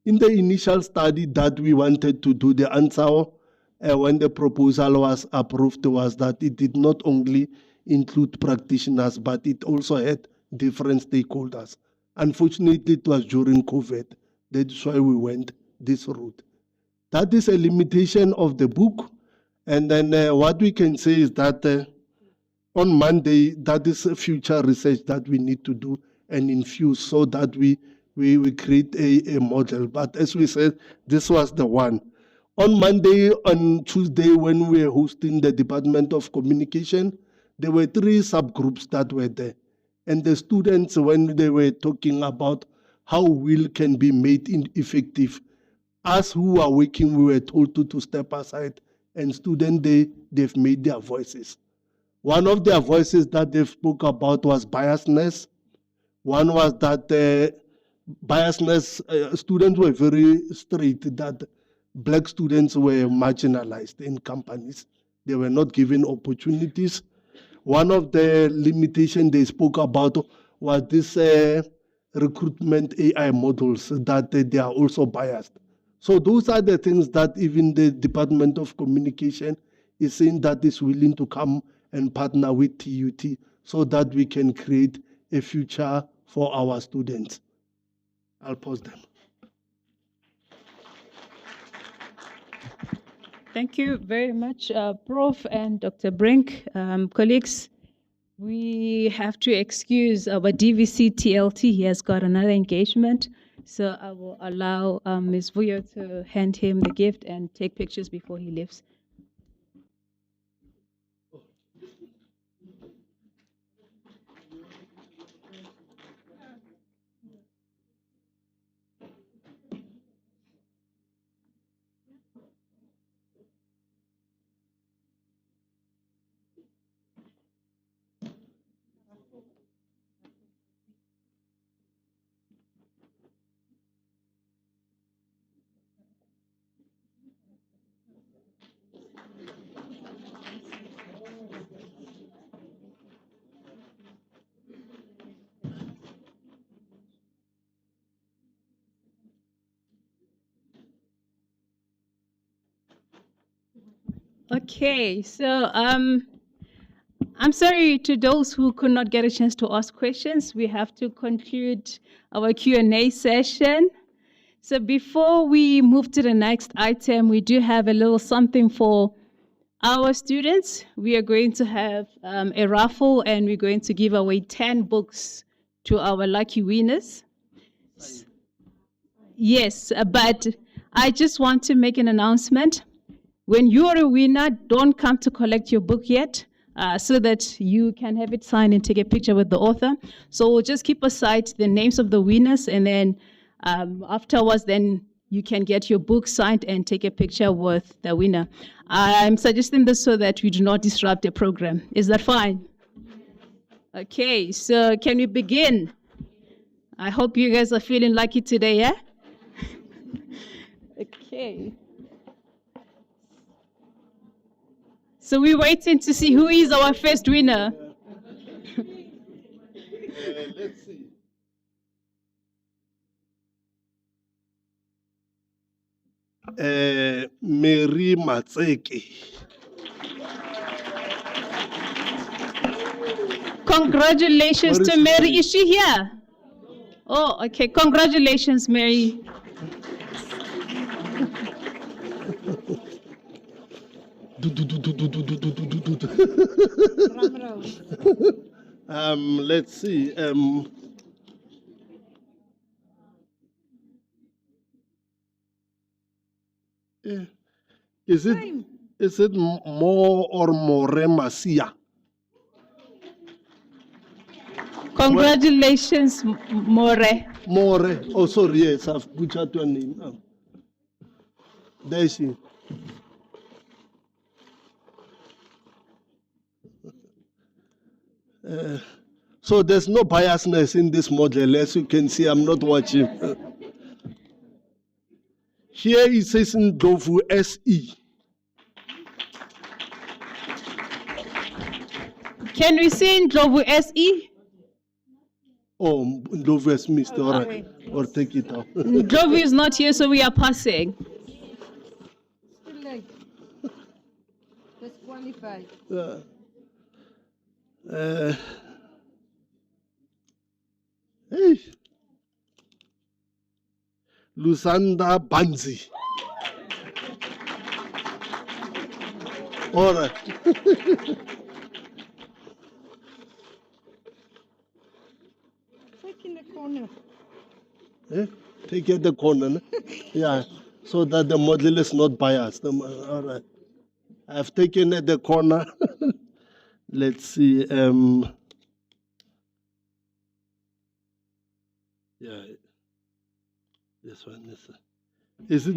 in the initial study that we wanted to do, the answer when the proposal was approved was that it did not only include practitioners, but it also had different stakeholders. Unfortunately, it was during COVID. That's why we went this route. That is a limitation of the book. And then what we can say is that on Monday, that is a future research that we need to do and infuse so that we create a model. But as we said, this was the one. On Monday, on Tuesday, when we were hosting the Department of Communication, there were 3 subgroups that were there. And the students, when they were talking about how will can be made effective, us who are working, we were told to step aside, and students, they've made their voices. One of their voices that they spoke about was biasness. One was that biasness, students were very straight, that Black students were marginalized in companies. They were not given opportunities. One of the limitations they spoke about was this recruitment AI models, that they are also biased. So those are the things that even the Department of Communication is saying that is willing to come and partner with TUT so that we can create a future for our students. I'll pause them. Thank you very much, Prof. and Dr. Brink. Colleagues, we have to excuse our DVC TLT. He has got another engagement. So I will allow Ms. Vuyo to hand him the gift and take pictures before he leaves. Okay, so I'm sorry to those who could not get a chance to ask questions. We have to conclude our Q&A session. So before we move to the next item, we do have a little something for our students. We are going to have a raffle, and we're going to give away 10 books to our lucky winners. Yes, but I just want to make an announcement. When you're a winner, don't come to collect your book yet, so that you can have it signed and take a picture with the author. So we'll just keep aside the names of the winners, and then afterwards, then you can get your book signed and take a picture with the winner. I'm suggesting this so that we do not disrupt the program. Is that fine? Okay, so can we begin? I hope you guys are feeling lucky today, yeah? Okay. So we're waiting to see who is our first winner. Let's see. Mary Matseke. Congratulations to Mary. Is she here? Oh, okay. Congratulations, Mary. Let's see. Is it more or more Masia? Congratulations, More. More. Oh, sorry. Yes, I've butchered your name. There she. So there's no biasness in this model. As you can see, I'm not watching. Here it says in Ndlovu SE. Can we see in Ndlovu SE? Oh, Ndlovu has missed. All right. Or take it out. Ndlovu is not here, so we are passing. Too late. Disqualified. Hey. Lusanda Banzi. All right. Take in the corner. Take at the corner. No? Yeah, so that the model is not biased. All right. I've taken at the corner. Let's see. Yeah. This one is it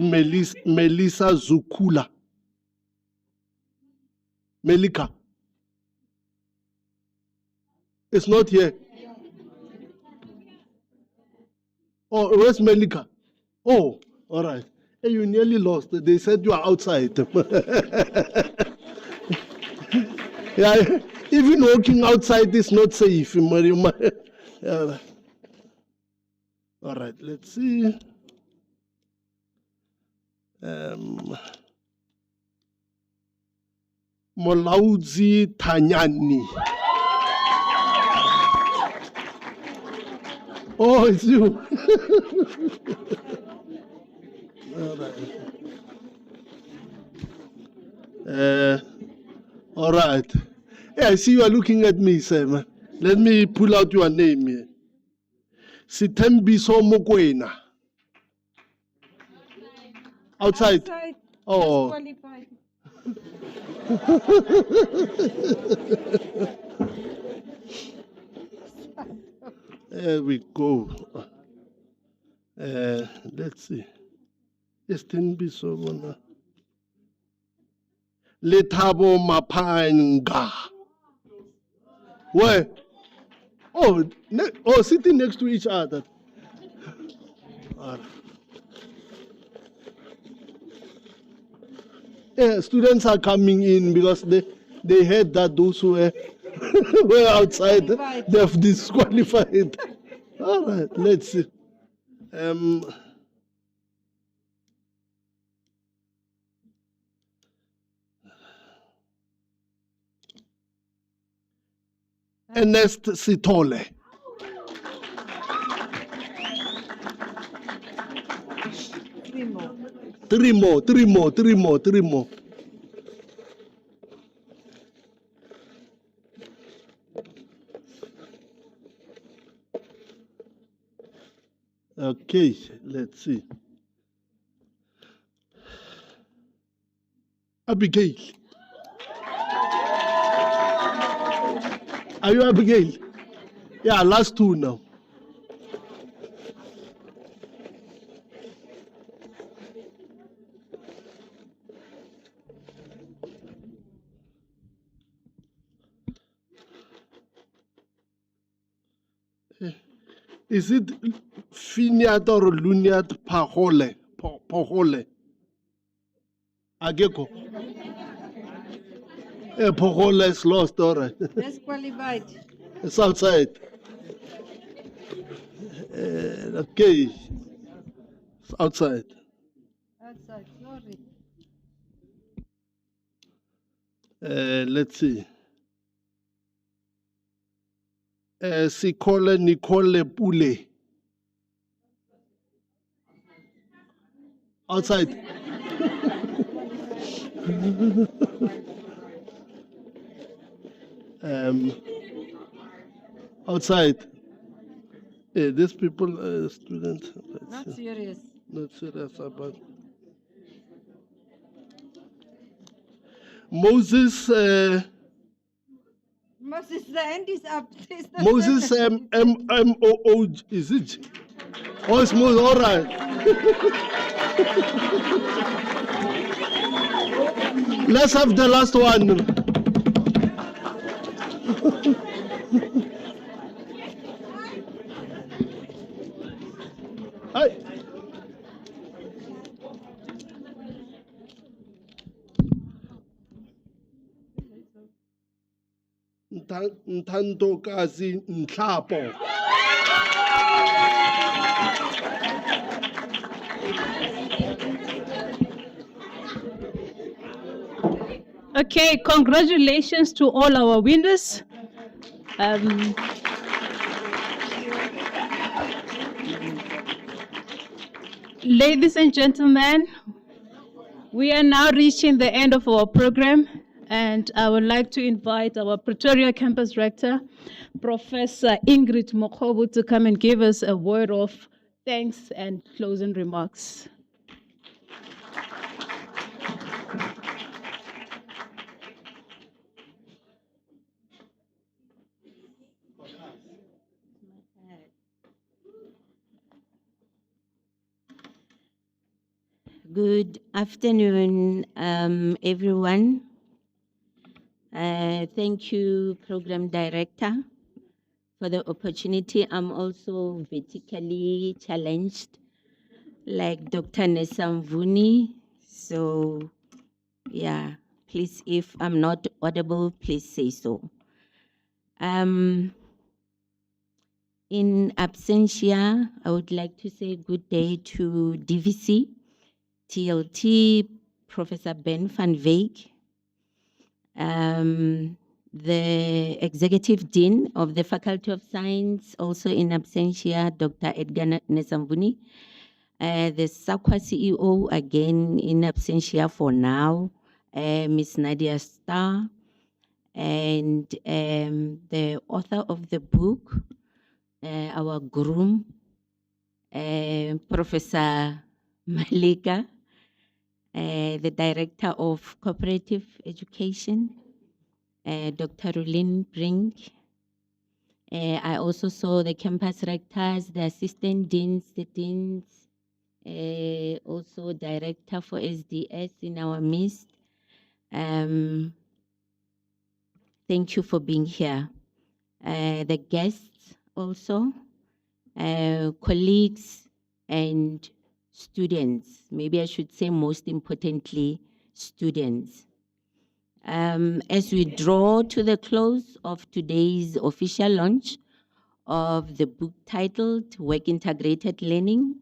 Melissa Zukula? Melika. It's not here. Oh, where's Melika? Oh, all right. Hey, you nearly lost. They said you are outside. Yeah, even walking outside is not safe. Yeah. All right, let's see. Molaudzi Tanyani. Oh, it's you. All right. Yeah, I see you are looking at me, Sam. Let me pull out your name here. Sitembiso Mokwena. Outside. Oh. Disqualified. There we go. Let's see. Sitembiso Mokwena. Letabo Mapanga. Where? Oh, sitting next to each other. Yeah, students are coming in because they heard that those who were outside, they've disqualified. All right, let's see. Ernest Sitole. Three more. Okay, let's see. Abigail. Are you Abigail? Yeah, last two now. Is it Finiat or Luniat Pahole? Pahole. Ageko. Pahole is lost, all right. Disqualified. It's outside. Okay. It's outside. Outside, sorry. Let's see. Sikole Nicole Pule. Outside. Outside. These people, students. Not serious. Not serious about. Moses. Moses, the hand is up. There's no Moses silence. MOO, is it? Oh, it's Moses, all right. Let's have the last one. Hi. Nthandokazi Nhlapo. Okay, congratulations to all our winners. Ladies and gentlemen, we are now reaching the end of our program, and I would like to invite our Pretoria Campus Rector, Professor Ingrid Mokhobu, to come and give us a word of thanks and closing remarks. Good afternoon, everyone. Thank you, Program Director, for the opportunity. I'm also vertically challenged, like Dr. Nesamvuni. So, yeah, please, if I'm not audible, please say so. In absentia, I would like to say good day to DVC, TLT, Professor Ben van Wyk, the Executive Dean of the Faculty of Science, also in absentia, Dr. Edgar Nesamvuni, the SAQA CEO, again in absentia for now, Ms. Nadia Starr, and the author of the book, our groom, Professor Maleka, the Director of Cooperative Education, Dr. Rulin Brink. I also saw the campus rectors, the assistant deans, the deans, also Director for SDS in our midst. Thank you for being here. The guests also, colleagues and students, maybe I should say most importantly, students. As we draw to the close of today's official launch of the book titled Work Integrated Learning,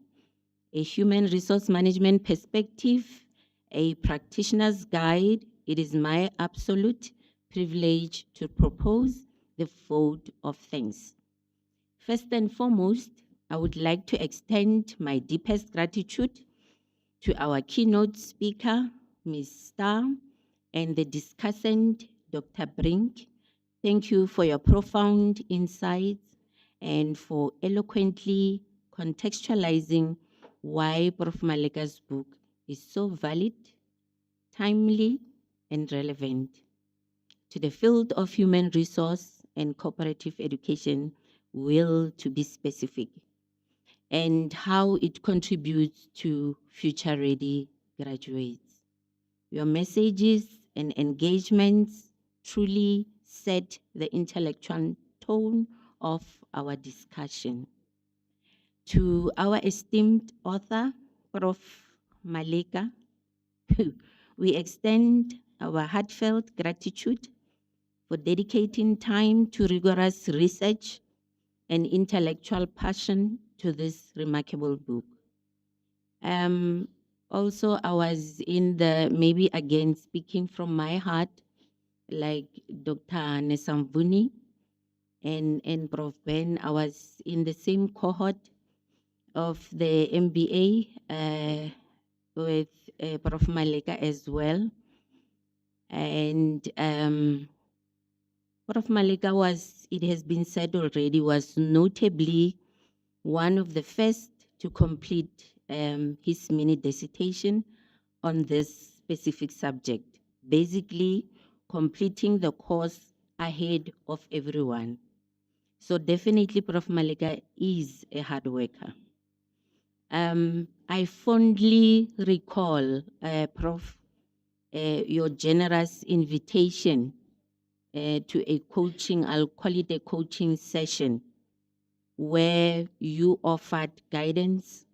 a Human Resource Management Perspective, a Practitioner's Guide, it is my absolute privilege to propose the vote of thanks. First and foremost, I would like to extend my deepest gratitude to our keynote speaker, Ms. Starr, and the discussant, Dr. Brink. Thank you for your profound insights and for eloquently contextualizing why Prof Maleka's book is so valid, timely, and relevant to the field of human resource and cooperative education, will to be specific, and how it contributes to future-ready graduates. Your messages and engagements truly set the intellectual tone of our discussion. To our esteemed author, Prof Maleka, we extend our heartfelt gratitude for dedicating time to rigorous research and intellectual passion to this remarkable book. Also, I was in the, maybe again speaking from my heart, like Dr. Nesamvuni and Prof Ben, I was in the same cohort of the MBA with Prof Maleka as well. And Prof Maleka was, it has been said already, was notably one of the first to complete his mini dissertation on this specific subject, basically completing the course ahead of everyone. So definitely Prof Maleka is a hard worker. I fondly recall, Prof, your generous invitation to a coaching, I'll call it a coaching session, where you offered guidance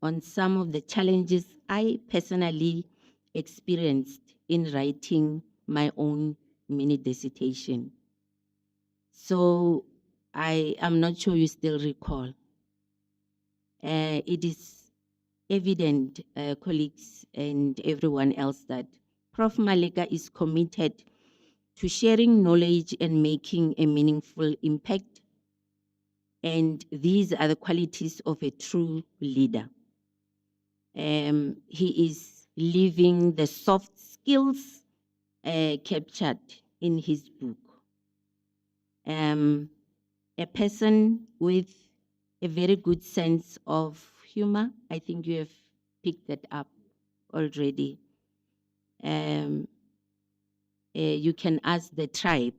on some of the challenges I personally experienced in writing my own mini dissertation. So I am not sure you still recall. It is evident, colleagues and everyone else, that Prof Maleka is committed to sharing knowledge and making a meaningful impact. And these are the qualities of a true leader. He is living the soft skills captured in his book. A person with a very good sense of humor. I think you have picked that up already. You can ask the tribe,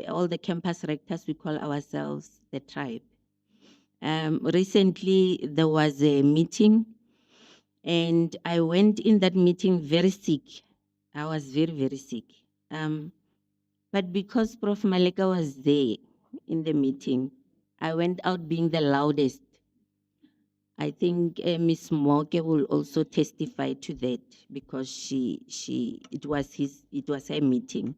all the campus rectors, we call ourselves the tribe. Recently, there was a meeting, and I went in that meeting very sick. I was very, very sick. But because Prof Maleka was there in the meeting, I went out being the loudest. I think Ms. Moke will also testify to that, because it was her meeting.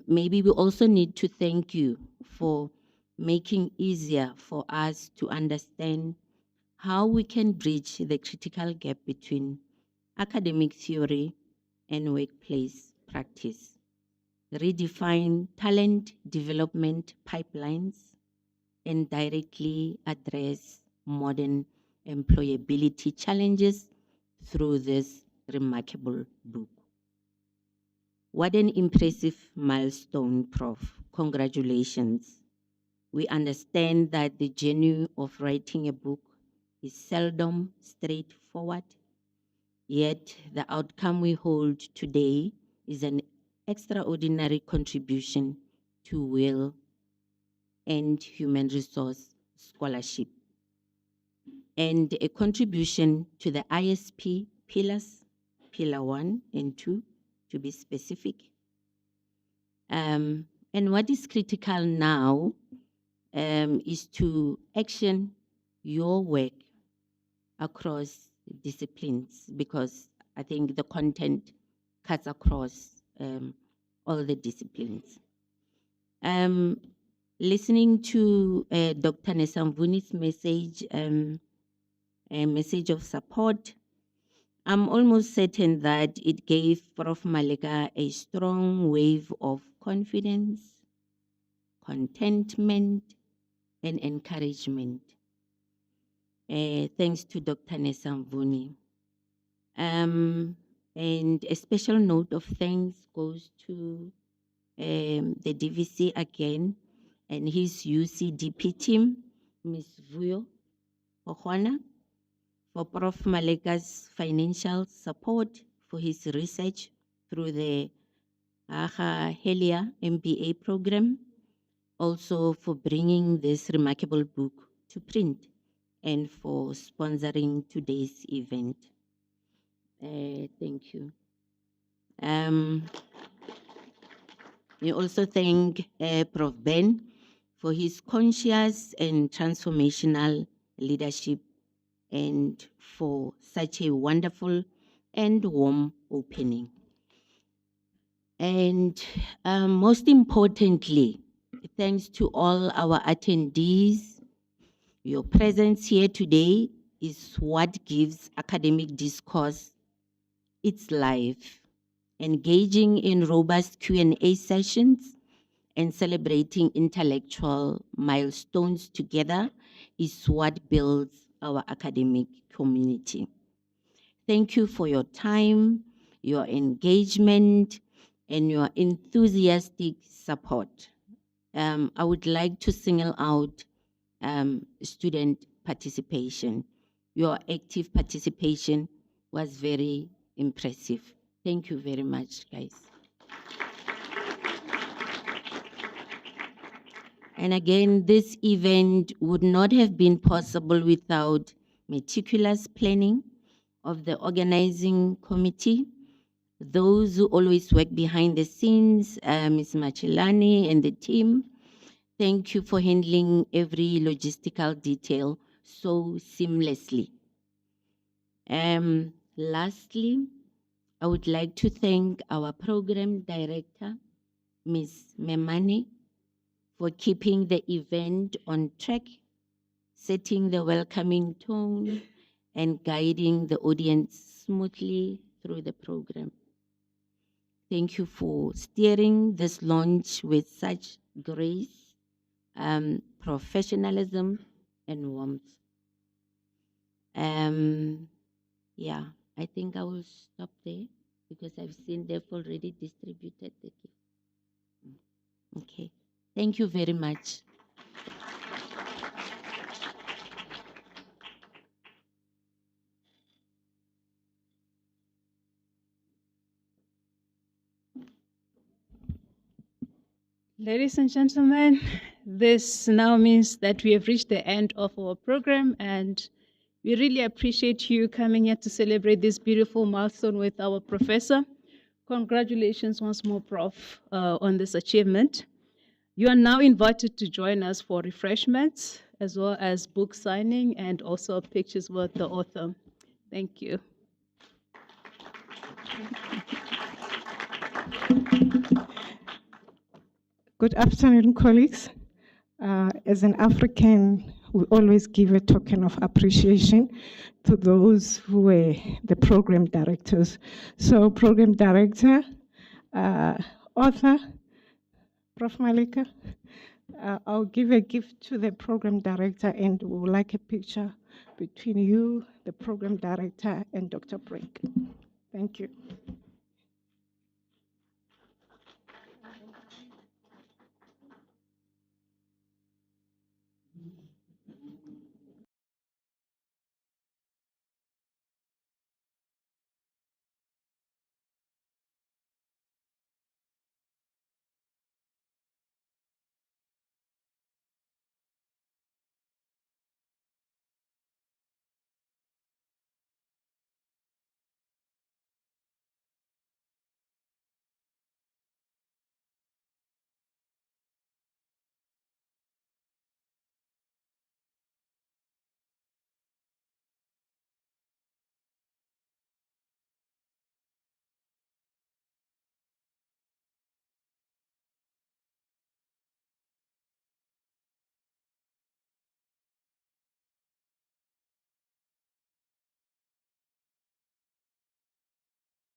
Maybe we also need to thank you for making easier for us to understand how we can bridge the critical gap between academic theory and workplace practice, redefine talent development pipelines, and directly address modern employability challenges through this remarkable book. What an impressive milestone, Prof. Congratulations. We understand that the journey of writing a book is seldom straightforward, yet the outcome we hold today is an extraordinary contribution to will and human resource scholarship, and a contribution to the ISP pillars, pillar 1 and 2, to be specific. And what is critical now is to action your work across disciplines, because I think the content cuts across all the disciplines. Listening to Dr. Nesamvuni's message, a message of support, I'm almost certain that it gave Prof Maleka a strong wave of confidence, contentment, and encouragement. Thanks to Dr. Nesamvuni. And a special note of thanks goes to the DVC again and his UCDP team, Ms. Vuyo Ohwana, for Prof Maleka's financial support for his research through the Helia MBA program, also for bringing this remarkable book to print and for sponsoring today's event. Thank you. We also thank Prof Ben for his conscious and transformational leadership and for such a wonderful and warm opening. And most importantly, thanks to all our attendees. Your presence here today is what gives academic discourse its life. Engaging in robust Q&A sessions and celebrating intellectual milestones together is what builds our academic community. Thank you for your time, your engagement, and your enthusiastic support. I would like to single out student participation. Your active participation was very impressive. Thank you very much, guys. And again, this event would not have been possible without meticulous planning of the organizing committee, those who always work behind the scenes, Ms. Machilani and the team. Thank you for handling every logistical detail so seamlessly. Lastly, I would like to thank our program director, Ms. Memani, for keeping the event on track, setting the welcoming tone, and guiding the audience smoothly through the program. Thank you for steering this launch with such grace, professionalism, and warmth. Yeah, I think I will stop there because I've seen they've already distributed the gift. Okay, thank you very much. Ladies and gentlemen, this now means that we have reached the end of our program, and we really appreciate you coming here to celebrate this beautiful milestone with our professor. Congratulations once more, Prof, on this achievement. You are now invited to join us for refreshments, as well as book signing and also pictures with the author. Thank you. Good afternoon, colleagues. As an African, we always give a token of appreciation to those who were the program directors. So program director, author, Prof Maleka, I'll give a gift to the program director, and we would like a picture between you, the program director, and Dr. Brink. Thank you.